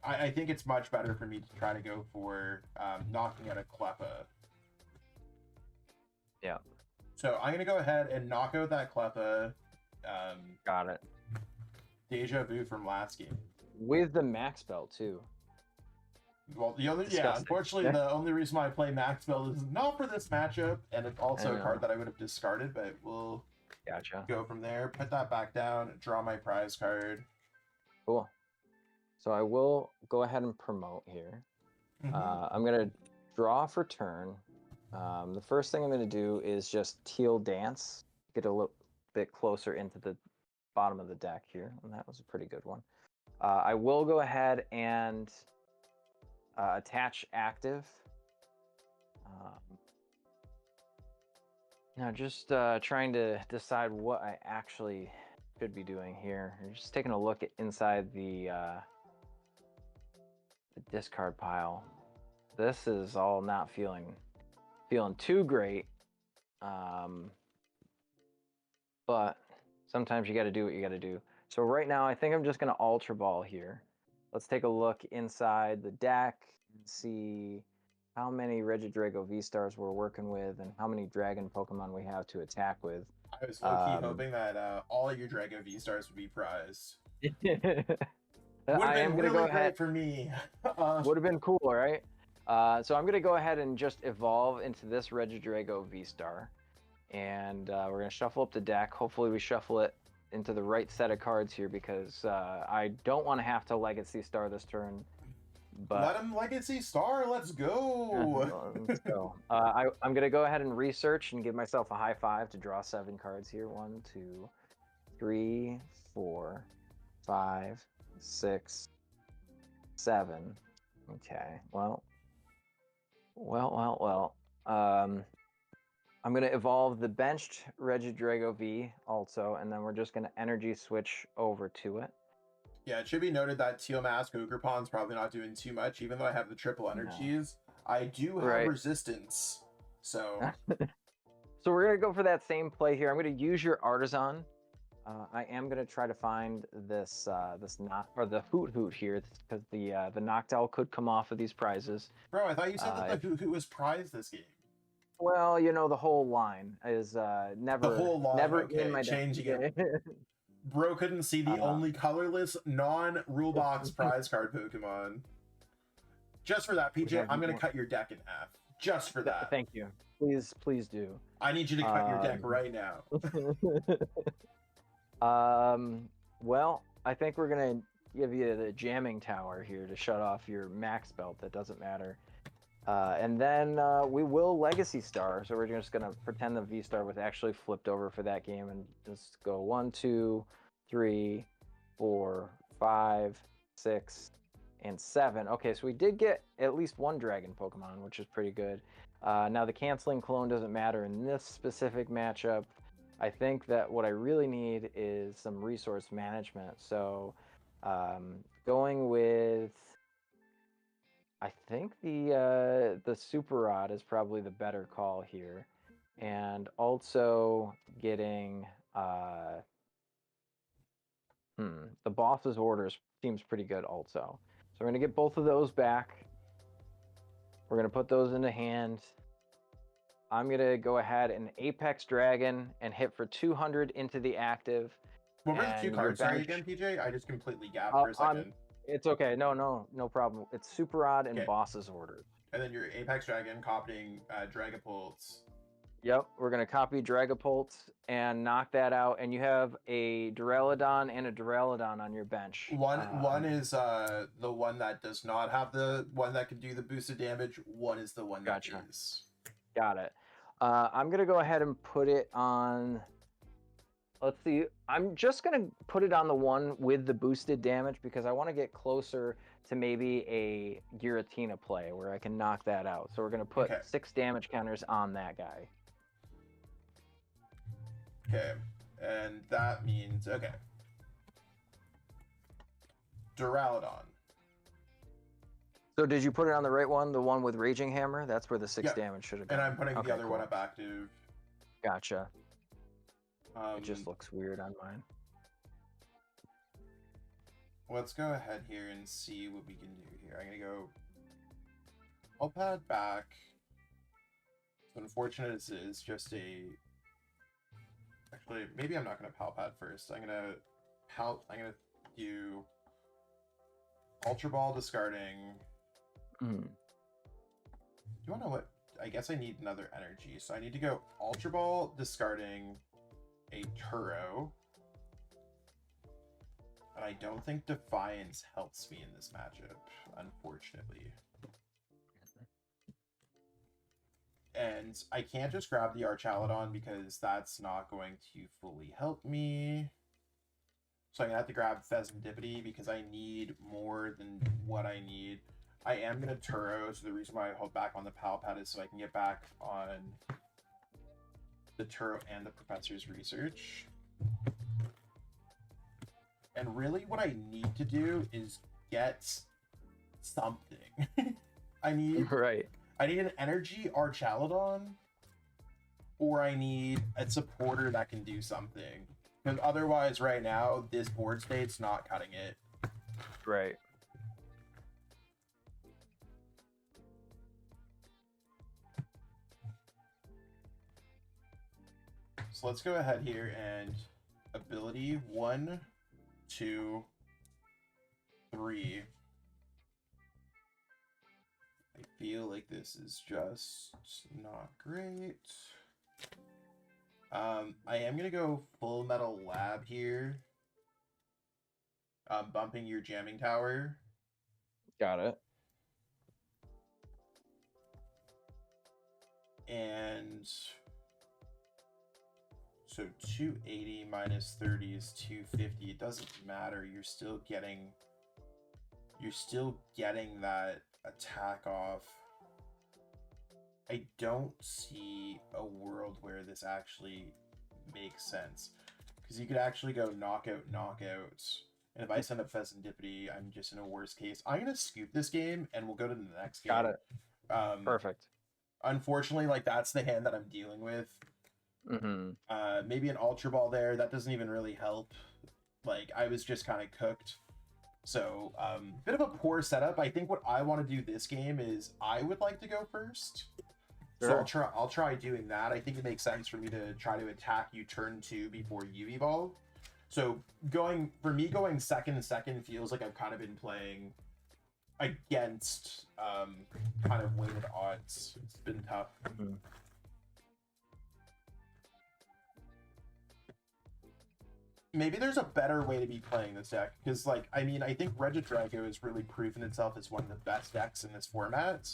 I think it's much better for me to try to go for knocking out a Kleppa. Yeah. So I'm going to go ahead and knock out that Kleppa. Got it. Deja vu from last game. With the Max Belt, too. Well, unfortunately, the only reason why I play Max Belt is not for this matchup, and it's also a card that I would have discarded, but we'll go from there. Put that back down, draw my prize card. Cool. So I will go ahead and promote here. I'm going to draw for turn. The first thing I'm going to do is just Teal Dance, get a little bit closer into the bottom of the deck here, and that was a pretty good one. I will go ahead and attach active. Now just trying to decide what I actually should be doing here. I'm just taking a look at inside the discard pile. This is all not feeling too great, but sometimes you got to do what you got to do. So right now I think I'm just going to Ultra Ball here. Let's take a look inside the deck and see how many Regidrago VSTARs we're working with and how many Dragon Pokemon we have to attack with. I was low-key hoping that all of your Drago VSTARs would be prized. I am going to go ahead for me. Would have been cool, right? So I'm going to go ahead and just evolve into this Regidrago VSTAR. And we're going to shuffle up the deck. Hopefully we shuffle it into the right set of cards here because I don't want to have to Legacy Star this turn. But let him Legacy Star. Let's go. Let's go. I'm going to go ahead and research and give myself a high five to draw 7 cards here. 1, 2, 3, 4, 5, 6, 7. Okay. Well. I'm going to evolve the benched Regidrago V also, and then we're just going to energy switch over to it. Yeah, it should be noted that Teal Mask Ogrepon's probably not doing too much, even though I have the triple energies. No. I do have resistance, so... So we're going to go for that same play here. I'm going to use your Artisan. I am going to try to find this the Hoot here, because the Noctowl could come off of these prizes. Bro, I thought you said that the Hoot was prized this game. Well, you know, the whole line is never... The whole line, never okay, in my changing it. Bro couldn't see the only colorless, non-rule box prize card Pokemon. Just for that, PJ, I'm going to cut your deck in half. Just for that. Thank you. Please do. I need you to cut your deck right now. Well, I think we're going to give you the Jamming Tower here to shut off your Max Belt. That doesn't matter. And then we will Legacy Star. So we're just going to pretend the V-Star was actually flipped over for that game and just go 1, 2, 3, 4, 5, 6, and 7. Okay, so we did get at least one Dragon Pokemon, which is pretty good. Now the canceling clone doesn't matter in this specific matchup. I think that what I really need is some resource management. So going with, I think the Super Rod is probably the better call here, and also getting the boss's orders seems pretty good also. So we're gonna get both of those back. We're gonna put those into hand. I'm gonna go ahead and Apex Dragon and hit for 200 into the active. What were the two And cards? your Sorry bench- again, PJ. I just completely gapped for a second. It's okay. No problem. It's Super Rod and Okay. Boss's orders. And then your Apex Dragon copying Dragapults. Yep, we're gonna copy Dragapult and knock that out, and you have a Duraludon and a Duraludon on your bench. One is the one that does not have the one that can do the boosted damage. One is the one that Gotcha. is. Got it. I'm gonna go ahead and put it on. Let's see. I'm just gonna put it on the one with the boosted damage because I want to get closer to maybe a Giratina play where I can knock that out. So we're gonna put 6 damage counters on that guy. Okay, and that means okay. Duraludon. So did you put it on the right one, the one with Raging Hammer? That's where the 6 damage should have been. And I'm putting Okay, the other cool. one up active. Gotcha. It just looks weird on mine. Let's go ahead here and see what we can do here. I'm gonna go Palpad back. So unfortunate as it is, just a. Actually, maybe I'm not gonna Palpad first. I'm gonna do Ultra Ball discarding. Mm. Do you wanna know what? I guess I need another energy, so I need to go Ultra Ball discarding a Turo. And I don't think Defiance helps me in this matchup, unfortunately. And I can't just grab the Archaludon because that's not going to fully help me. So I'm going to have to grab Pheasantipity because I need more than what I need. I am going to Turo, so the reason why I hold back on the Palpad is so I can get back on the Turo and the Professor's Research. And really what I need to do is get something. I need an energy Archaludon, or I need a supporter that can do something. Because otherwise right now, this board state's not cutting it. Right. So let's go ahead here and ability 1, 2, 3. I feel like this is just not great. I am gonna go Full Metal Lab here. Bumping your Jamming Tower. Got it. And so 280 minus 30 is 250. It doesn't matter. You're still getting that attack off. I don't see a world where this actually makes sense, because you could actually go knockout. And if I send up Pheasantipity, I'm just in a worse case. I'm gonna scoop this game and we'll go to the next game. Got it. Perfect. Unfortunately, like, that's the hand that I'm dealing with. Maybe an Ultra Ball there. That doesn't even really help. Like, I was just kind of cooked. So, bit of a poor setup. I think what I want to do this game is I would like to go first. Sure. So I'll try doing that. I think it makes sense for me to try to attack you turn 2 before you evolve. So going second feels like I've kind of been playing against kind of weighted odds. It's been tough. Maybe there's a better way to be playing this deck, because, like, I mean, I think Regidrago has really proven itself as one of the best decks in this format.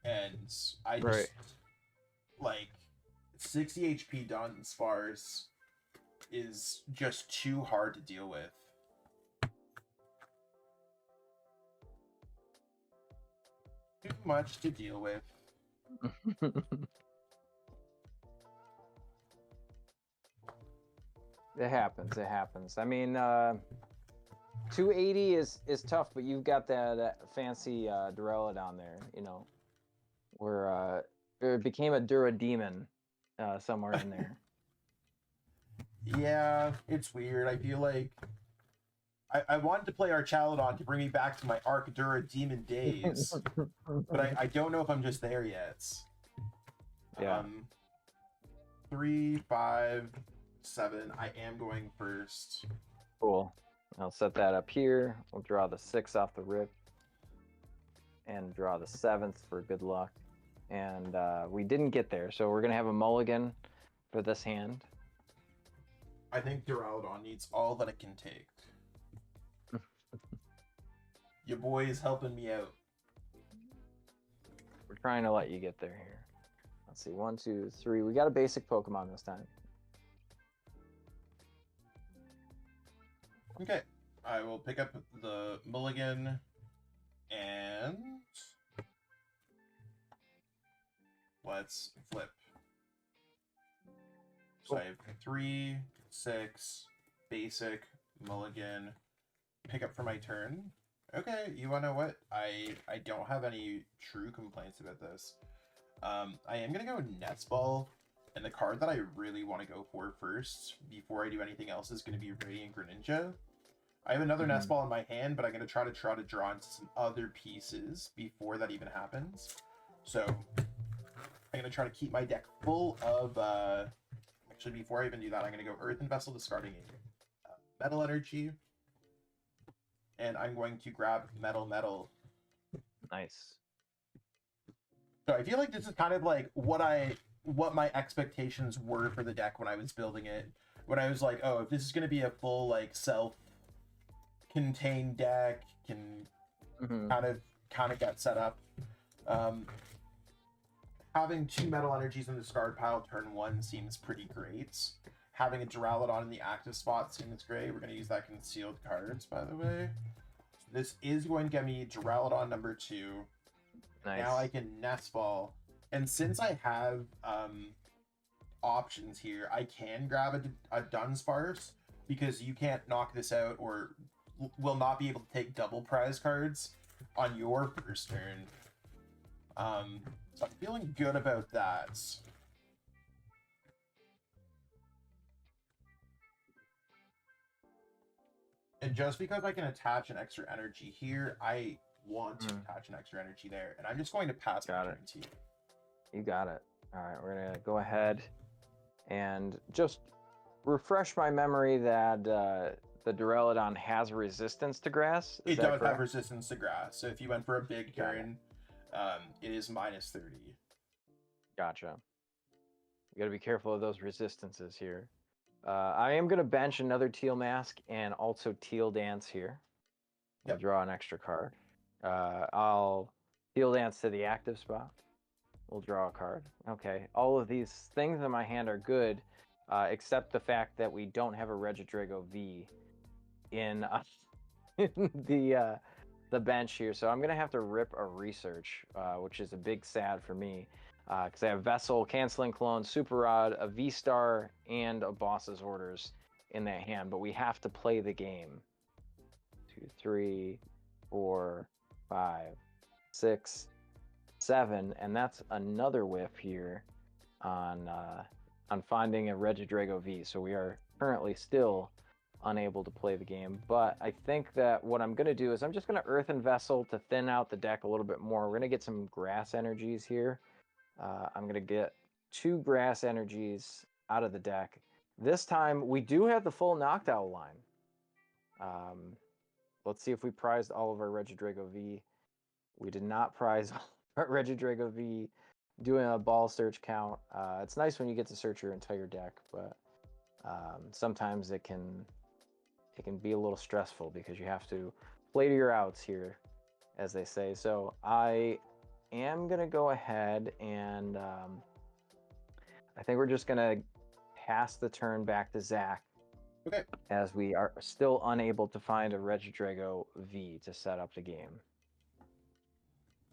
And I just, like, 60 HP Dunsparce is just too hard to deal with. much to deal with. It happens. It happens. I mean, 280 is tough, but you've got that fancy Duraludon there, you know, where it became a Durademon somewhere in there. Yeah, it's weird. I feel like I wanted to play Archaludon to bring me back to my Durademon days, but I don't know if I'm just there yet. Yeah. 3, 5, 7. I am going first. Cool. I'll set that up here. We'll draw the 6 off the rip and draw the 7th for good luck. And we didn't get there, so we're gonna have a mulligan for this hand. I think Duraludon needs all that it can take. Your boy is helping me out. We're trying to let you get there here. Let's see, 1, 2, 3. We got a basic Pokemon this time. Okay, I will pick up the mulligan and let's flip. So I have 3, 6, basic, mulligan, pick up for my turn. Okay, you wanna know what? I don't have any true complaints about this. I am gonna go Nets Ball, and the card that I really want to go for first, before I do anything else, is gonna be Radiant Greninja. I have another Nest Ball in my hand, but I'm gonna try to draw into some other pieces before that even happens. So I'm gonna try to keep my deck full of actually, before I even do that, I'm going to go Earthen Vessel, discarding a Metal Energy. And I'm going to grab Metal. Nice. So I feel like this is kind of like what my expectations were for the deck when I was building it. When I was like, oh, if this is going to be a full, like, self-contained deck, can kind of get set up. Having 2 Metal Energies in the discard pile turn 1 seems pretty great. Having a Duraludon in the active spot seems great. We're going to use that concealed cards, by the way. This is going to get me Duraludon number 2. Nice. Now I can Nest Ball. And since I have options here, I can grab a Dunsparce, because you can't knock this out or will not be able to take double prize cards on your first turn. So I'm feeling good about that. And just because I can attach an extra energy here, I want to attach an extra energy there. And I'm just going to pass my turn to you. You got it. All right, we're going to go ahead and just refresh my memory that the Duraludon has resistance to grass. It does have resistance to grass. So if you went for a big turn, it is -30. Gotcha. You got to be careful of those resistances here. I am going to bench another Teal Mask and also Teal Dance here. I'll draw an extra card. I'll Teal Dance to the active spot. We'll draw a card. Okay, all of these things in my hand are good, except the fact that we don't have a Regidrago V in the bench here. So I'm going to have to rip a Research, which is a big sad for me. Because I have Vessel, Canceling Clone, Super Rod, a V-Star, and a Boss's Orders in that hand. But we have to play the game. 2, 3, 4, 5, 6, 7, and that's another whiff here on finding a Regidrago V. So we are currently still unable to play the game. But I think that what I'm going to do is I'm just going to Earthen Vessel to thin out the deck a little bit more. We're going to get some grass energies here. I'm going to get 2 grass energies out of the deck. This time, we do have the full Knocked Owl line. Let's see if we prized all of our Regidrago V. We did not prize our Regidrago V. Doing a ball search count. It's nice when you get to search your entire deck, but sometimes it can be a little stressful because you have to play to your outs here, as they say. So I am going to go ahead and I think we're just going to pass the turn back to Zach. Okay. As we are still unable to find a Regidrago V to set up the game.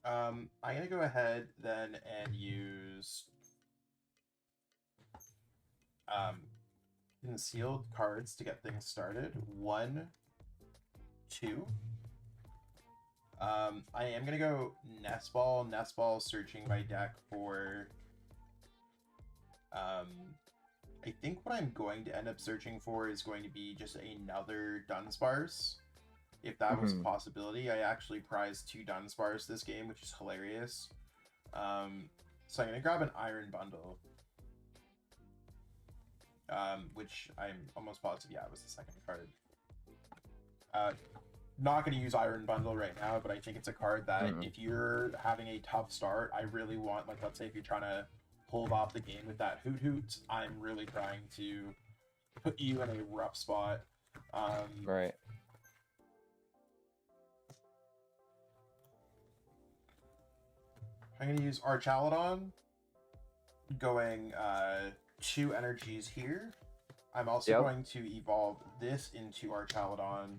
I'm gonna go ahead then and use concealed cards to get things started. 1, 2. I am gonna go Nest Ball. Nest Ball, searching my deck for. I think what I'm going to end up searching for is going to be just another Dunsparce. If that was a possibility, I actually prized 2 Dunsparce this game, which is hilarious. So I'm gonna grab an Iron Bundle. Which I'm almost positive, yeah, it was the second card. Not going to use Iron Bundle right now, but I think it's a card that if you're having a tough start, I really want, like, let's say if you're trying to hold off the game with that Hoot Hoot, I'm really trying to put you in a rough spot. Right. I'm going to use Archaludon, going 2 energies here. I'm also going to evolve this into Archaludon,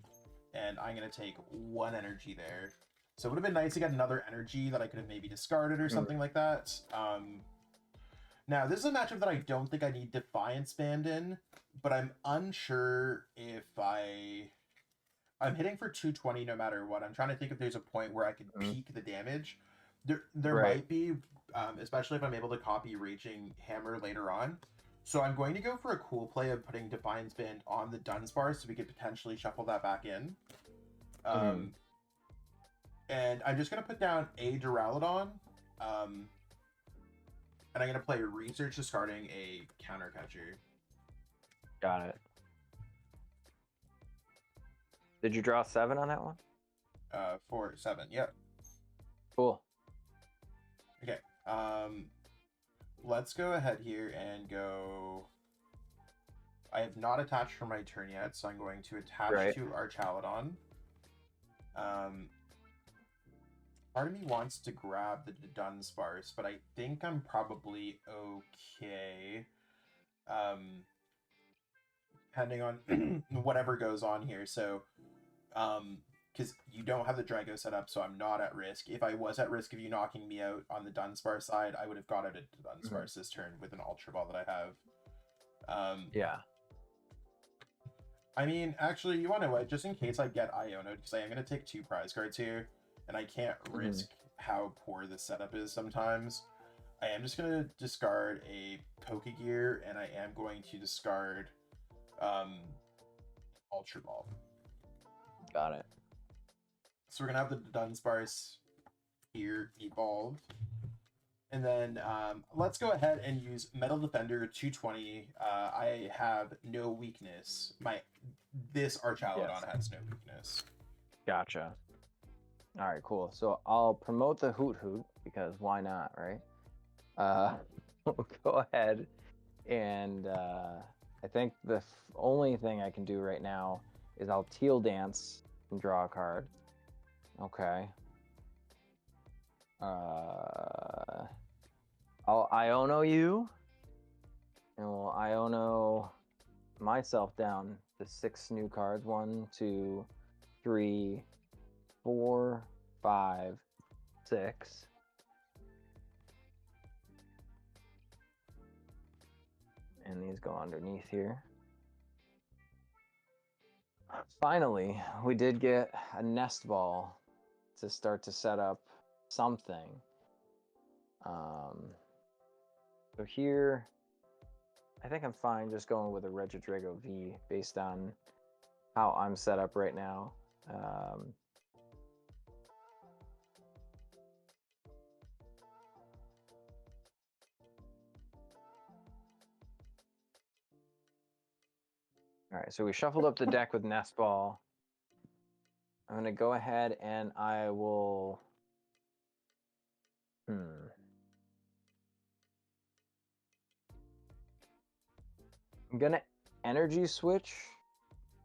and I'm going to take 1 energy there. So it would have been nice to get another energy that I could have maybe discarded or something like that. Now, this is a matchup that I don't think I need Defiance banned in, but I'm unsure if I'm hitting for 220 no matter what. I'm trying to think if there's a point where I could peak the damage. There might be, especially if I'm able to copy Raging Hammer later on. So I'm going to go for a cool play of putting Defiance Band on the Dunsparce so we could potentially shuffle that back in. And I'm just going to put down a Duraludon. And I'm going to play Research, discarding a Counter Catcher. Got it. Did you draw 7 on that one? 4, 7, yep. Cool. Okay. Let's go ahead here and go. I have not attached for my turn yet, so I'm going to attach to Archaludon. Part of me wants to grab the Dunsparce, but I think I'm probably okay. Depending on whatever goes on here. So, because you don't have the Drago set up, so I'm not at risk. If I was at risk of you knocking me out on the Dunsparce side, I would have got out of Dunsparce this turn with an Ultra Ball that I have. Yeah. I mean, actually, you want to know what? Just in case I get Iono'd, because I am going to take 2 prize cards here, and I can't risk how poor this setup is sometimes. I am just going to discard a Pokegear, and I am going to discard Ultra Ball. Got it. So we're going to have the Dunsparce here evolved. And then let's go ahead and use Metal Defender 220. I have no weakness. This Archaludon has no weakness. Gotcha. All right, cool. So I'll promote the Hoot Hoot because why not, right? We'll go ahead and I think the only thing I can do right now is I'll Teal Dance and draw a card. Okay. I'll Iono you, and we'll Iono myself down to 6 new cards. 1, 2, 3, 4, 5, 6. And these go underneath here. Finally, we did get a Nest Ball to start to set up something. So here, I think I'm fine just going with a Regidrago V based on how I'm set up right now. All right, so we shuffled up the deck with Nest Ball. I'm going to go ahead and I will... I'm going to energy switch,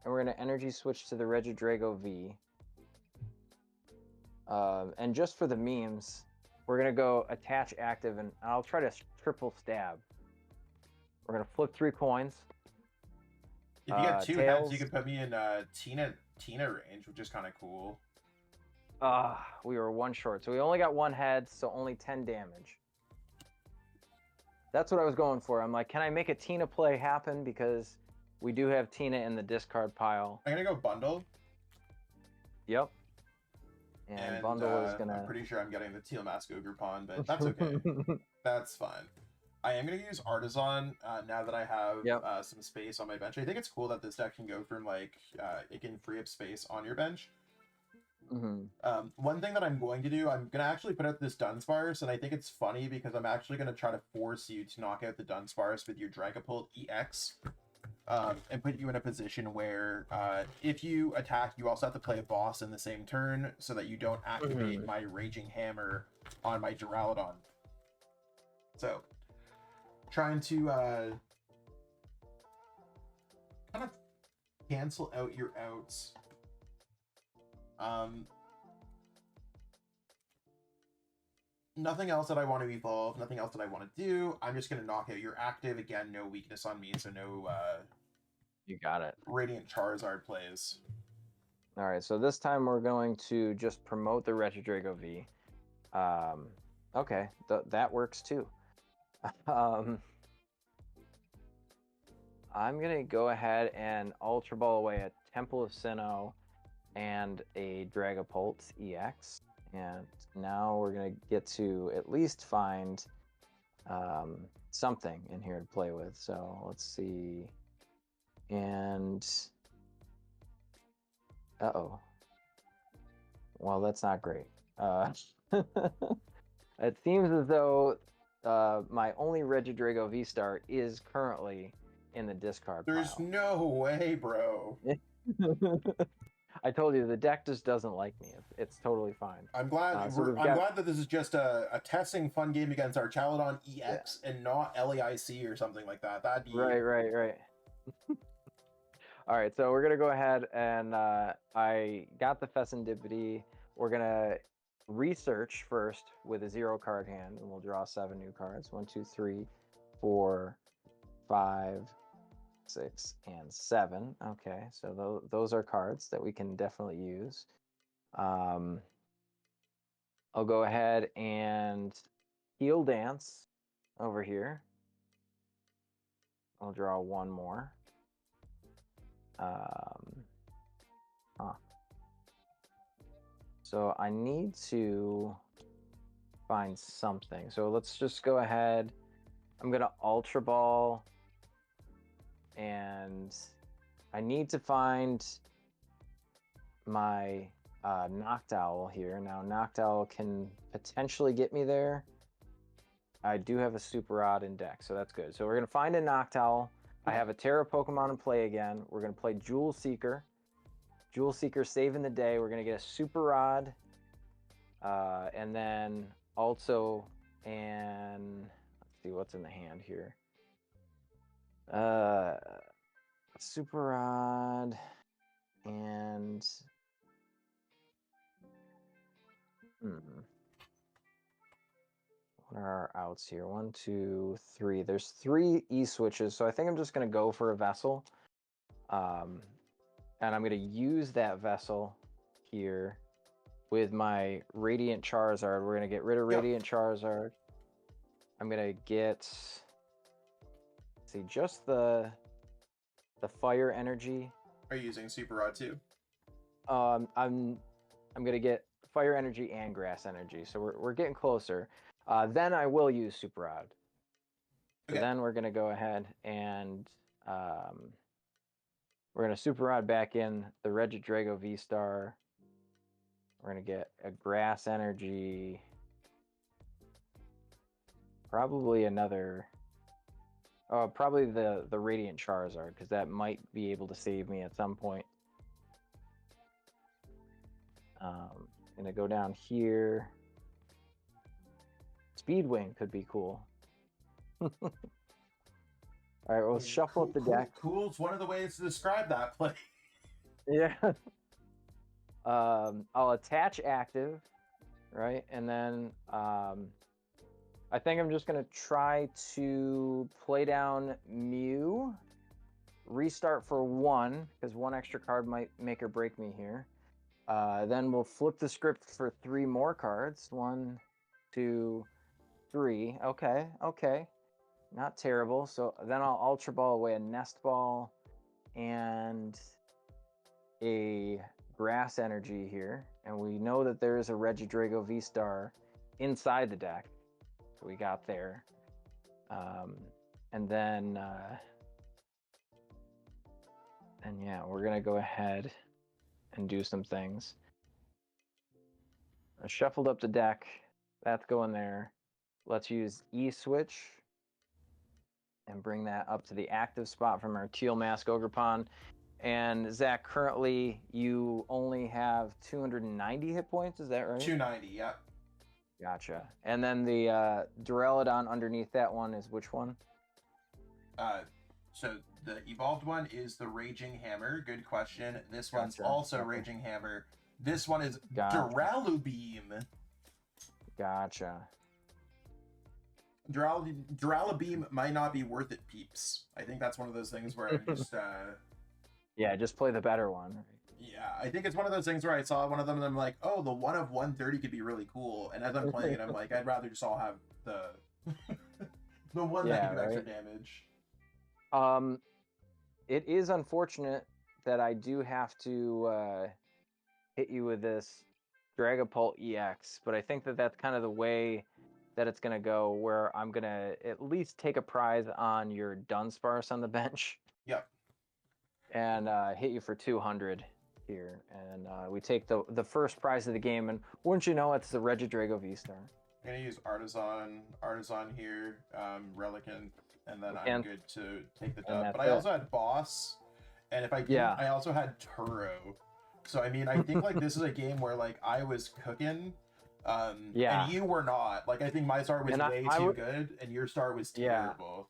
and we're going to energy switch to the Regidrago V. And just for the memes, we're going to go attach active, and I'll try to triple stab. We're going to flip 3 coins. If you got 2 heads, you can put me in Tina range, which is kind of cool. We were one short. So we only got one head, so only 10 damage. That's what I was going for. I'm like, can I make a Tina play happen? Because we do have Tina in the discard pile. I'm gonna go bundle. Yep. And bundle is gonna... I'm pretty sure I'm getting the Teal Mask Ogre Pawn, but that's okay. That's fine. I am gonna use Artisan now that I have some space on my bench. I think it's cool that this deck can go from like it can free up space on your bench. One thing that I'm going to do, I'm gonna actually put out this Dunsparce, and I think it's funny because I'm actually gonna try to force you to knock out the Dunsparce with your Dragapult EX. And put you in a position where if you attack, you also have to play a boss in the same turn so that you don't activate my Raging Hammer on my Duraludon. So, trying to kind of cancel out your outs. Nothing else that I want to evolve, nothing else that I want to do. I'm just going to knock out your active. Again, no weakness on me, so no... You got it. Radiant Charizard plays. All right, so this time we're going to just promote the Regidrago V. Okay, that works too. I'm going to go ahead and Ultra Ball away a Temple of Sinnoh and a Dragapult EX. And now we're going to get to at least find something in here to play with. So let's see. And uh-oh. Well, that's not great. It seems as though my only Regidrago VSTAR is currently in the discard pile. There's no way, bro. I told you the deck just doesn't like me. It's totally fine. I'm glad. I'm glad that this is just a testing fun game against Archaludon EX and not LAIC or something like that. That'd be right. All right, so we're gonna go ahead and I got the Fessendipity. We're gonna research first with a 0 card hand, and we'll draw 7 new cards. 1, 2, 3, 4, 5, 6, and 7. Okay, so those are cards that we can definitely use. I'll go ahead and Heal Dance over here. I'll draw 1 more. So I need to find something. So let's just go ahead. I'm gonna Ultra Ball, and I need to find my Noctowl here. Now Noctowl can potentially get me there. I do have a Super Rod in deck, so that's good. So we're gonna find a Noctowl. I have a Terra Pokemon in play again. We're going to play Jewel Seeker. Jewel Seeker saving the day. We're going to get a Super Rod. And then also, and let's see what's in the hand here. Super Rod and... What are our outs here? 1, 2, 3. There's 3 E-switches, so I think I'm just going to go for a Vessel. And I'm going to use that Vessel here with my Radiant Charizard. We're going to get rid of Radiant Charizard. I'm going to get... Let's see, just the Fire Energy. Are you using Super Rod too? I'm going to get Fire Energy and Grass Energy, so we're getting closer. Then I will use Super Rod. Okay. Then we're going to go ahead and we're going to Super Rod back in the Regidrago VSTAR. We're going to get a Grass Energy. Probably another... probably the Radiant Charizard, because that might be able to save me at some point. I'm going to go down here. Speedwing could be cool. All right, we'll shuffle up the deck. Cool's one of the ways to describe that play. Yeah. I'll attach active, right? And then I think I'm just going to try to play down Mew, restart for 1, because 1 extra card might make or break me here. Then we'll flip the script for 3 more cards. 1, 2, 3. Okay, okay. Not terrible. So then I'll Ultra Ball away a Nest Ball and a Grass Energy here. And we know that there is a Regidrago VSTAR inside the deck. So we got there. And then yeah, we're going to go ahead and do some things. I shuffled up the deck. That's going there. Let's use E-Switch and bring that up to the active spot from our Teal Mask Ogerpon. And Zach, currently you only have 290 hit points, is that right? 290, yep. Gotcha. And then the Duraludon underneath that one is which one? So the evolved one is the Raging Hammer. Good question. This one's Gotcha. also Okay. Raging Hammer. This one is Gotcha. Duralubeam. Gotcha. Duralubeam might not be worth it, peeps. I think that's one of those things where I'm just Yeah, just play the better one. yeah, I think it's one of those things where I saw one of them and I'm like, oh, the one of 130 could be really cool. And as I'm playing it, I'm like, I'd rather just all have the the one that can do extra damage. It is unfortunate that I do have to hit you with this Dragapult EX, but I think that that's kind of the way that it's going to go, where I'm going to at least take a prize on your Dunsparce on the bench. Yep. And hit you for 200 here. And we take the first prize of the game, and wouldn't you know, it's the Regidrago VSTAR. I'm going to use Artisan here, Relicanth, and then I'm good to take the dub. But I also had Boss, and if I did, I also had Turo. So, I mean, I think, like, this is a game where, like, I was cooking, and you were not. Like, I think my start was way too good, and your start was terrible.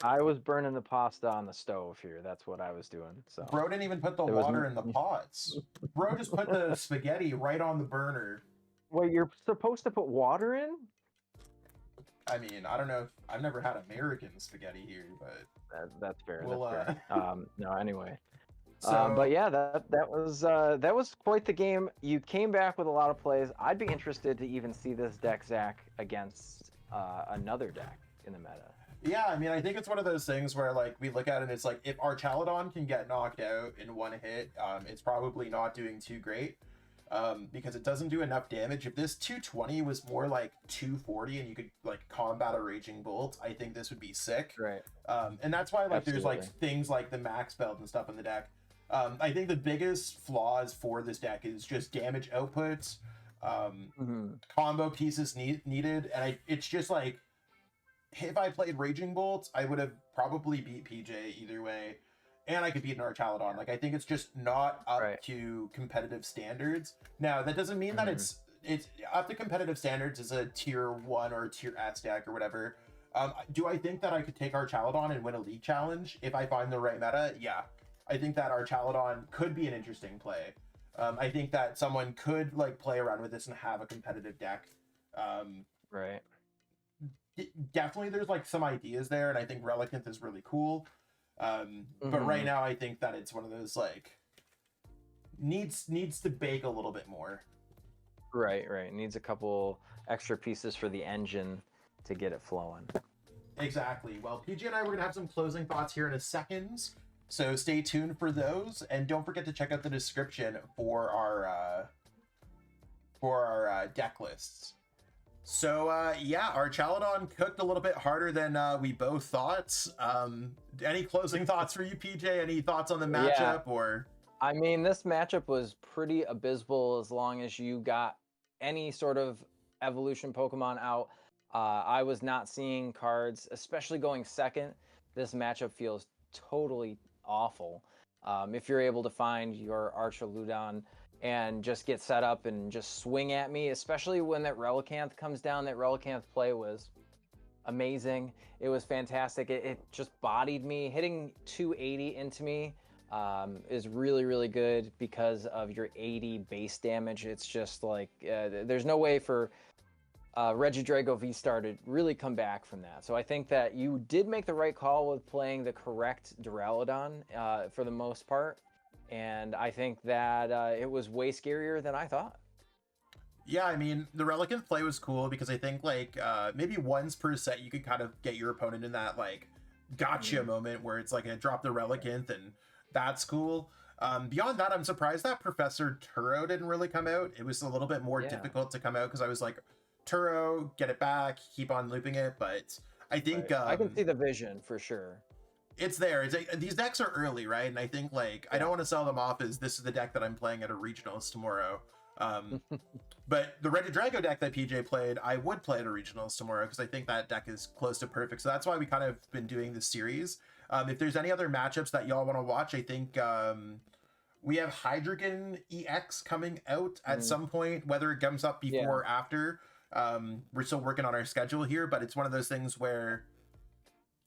I was burning the pasta on the stove here. That's what I was doing. So Bro didn't even put the water in the pots. Bro just put the spaghetti right on the burner. Wait, you're supposed to put water in? I mean, I don't know if I've never had American spaghetti here, but that's fair. We'll, that's fair. No, anyway. So, but yeah, that was quite the game. You came back with a lot of plays. I'd be interested to even see this deck, Zach, against another deck in the meta. Yeah, I mean, I think it's one of those things where, like, we look at it and it's like, if Archaludon can get knocked out in one hit, it's probably not doing too great, because it doesn't do enough damage. If this 220 was more like 240 and you could, like, combat a Raging Bolt, I think this would be sick. Right. And that's why, like, there's, like, things like the Max Belt and stuff in the deck. I think the biggest flaws for this deck is just damage output, combo pieces needed, and it's just, like, if I played Raging Bolt, I would have probably beat PJ either way, and I could beat an Archaludon. Like, I think it's just not up to competitive standards. Now, that doesn't mean that it's up to competitive standards as a tier 1 or tier S deck or whatever. Do I think that I could take Archaludon and win a league challenge if I find the right meta? Yeah. I think that Archaludon could be an interesting play. I think that someone could, like, play around with this and have a competitive deck. Right. Definitely there's, like, some ideas there, and I think Relicanth is really cool. But right now I think that it's one of those, like, needs to bake a little bit more. Right. Needs a couple extra pieces for the engine to get it flowing. Exactly. Well, PJ and I, we're going to have some closing thoughts here in a second, so stay tuned for those, and don't forget to check out the description for our deck lists. So, yeah, Archaludon cooked a little bit harder than we both thought. Any closing thoughts for you, PJ? Any thoughts on the matchup? Or I mean, this matchup was pretty abysmal as long as you got any sort of evolution Pokemon out. I was not seeing cards, especially going second. This matchup feels totally awful. If you're able to find your Archaludon and just get set up and just swing at me, especially when that Relicanth comes down. That Relicanth play was amazing. It was fantastic. It just bodied me. Hitting 280 into me is really, really good because of your 80 base damage. It's just like, there's no way for Regidrago VSTAR to really come back from that. So I think that you did make the right call with playing the correct Duraludon for the most part. and I think that it was way scarier than I thought. Yeah, I mean, the Relicanth play was cool because I think, like, maybe once per set you could kind of get your opponent in that, like, gotcha moment where it's like a drop the Relicanth, and that's cool. Beyond that, I'm surprised that Professor Turo didn't really come out. It was a little bit more difficult to come out because I was like, Turo, get it back, keep on looping it, but I think... I can see the vision for sure. It's there. These decks are early, right? And I think, like, I don't want to sell them off as this is the deck that I'm playing at a regionals tomorrow. But the Regidrago deck that PJ played, I would play at a regionals tomorrow because I think that deck is close to perfect. So that's why we kind of been doing this series. If there's any other matchups that y'all want to watch, I think we have Hydreigon EX coming out at some point, whether it comes up before or after. We're still working on our schedule here, but it's one of those things where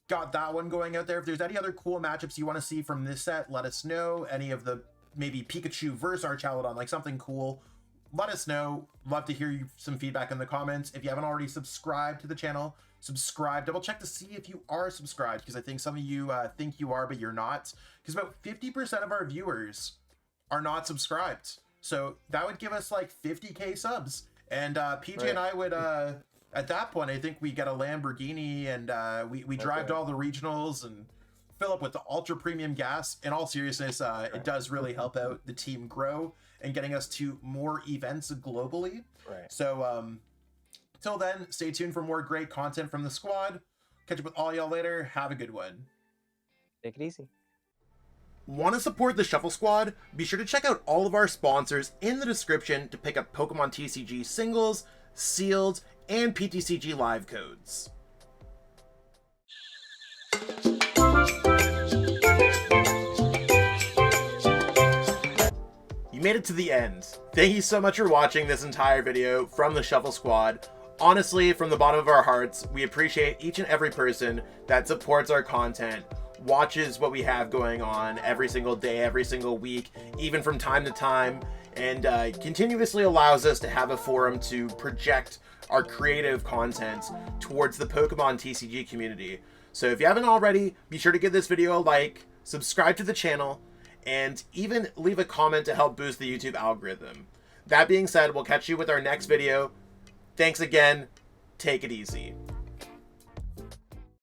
got that one going out there. If there's any other cool matchups you want to see from this set, let us know. Any of the maybe Pikachu versus Archaludon, like something cool, let us know. Love to hear you some feedback in the comments. If you haven't already subscribed to the channel, subscribe. Double check to see if you are subscribed, because I think some of you think you are, but you're not. Because about 50% of our viewers are not subscribed. So that would give us like 50k subs. And PJ and I would, at that point, I think we get a Lamborghini, and we drive to all the regionals and fill up with the ultra premium gas. In all seriousness, it does really help out the team grow and getting us to more events globally. So till then, stay tuned for more great content from the squad. Catch up with all y'all later. Have a good one. Take it easy. Want to support the Shuffle Squad? Be sure to check out all of our sponsors in the description to pick up Pokemon TCG singles, sealed, and PTCG live codes. You made it to the end. Thank you so much for watching this entire video from the Shuffle Squad. Honestly, from the bottom of our hearts, we appreciate each and every person that supports our content, watches what we have going on every single day, every single week, even from time to time, and continuously allows us to have a forum to project our creative content towards the Pokemon TCG community. So if you haven't already, be sure to give this video a like, subscribe to the channel, and even leave a comment to help boost the YouTube algorithm. That being said, we'll catch you with our next video. Thanks again. Take it easy.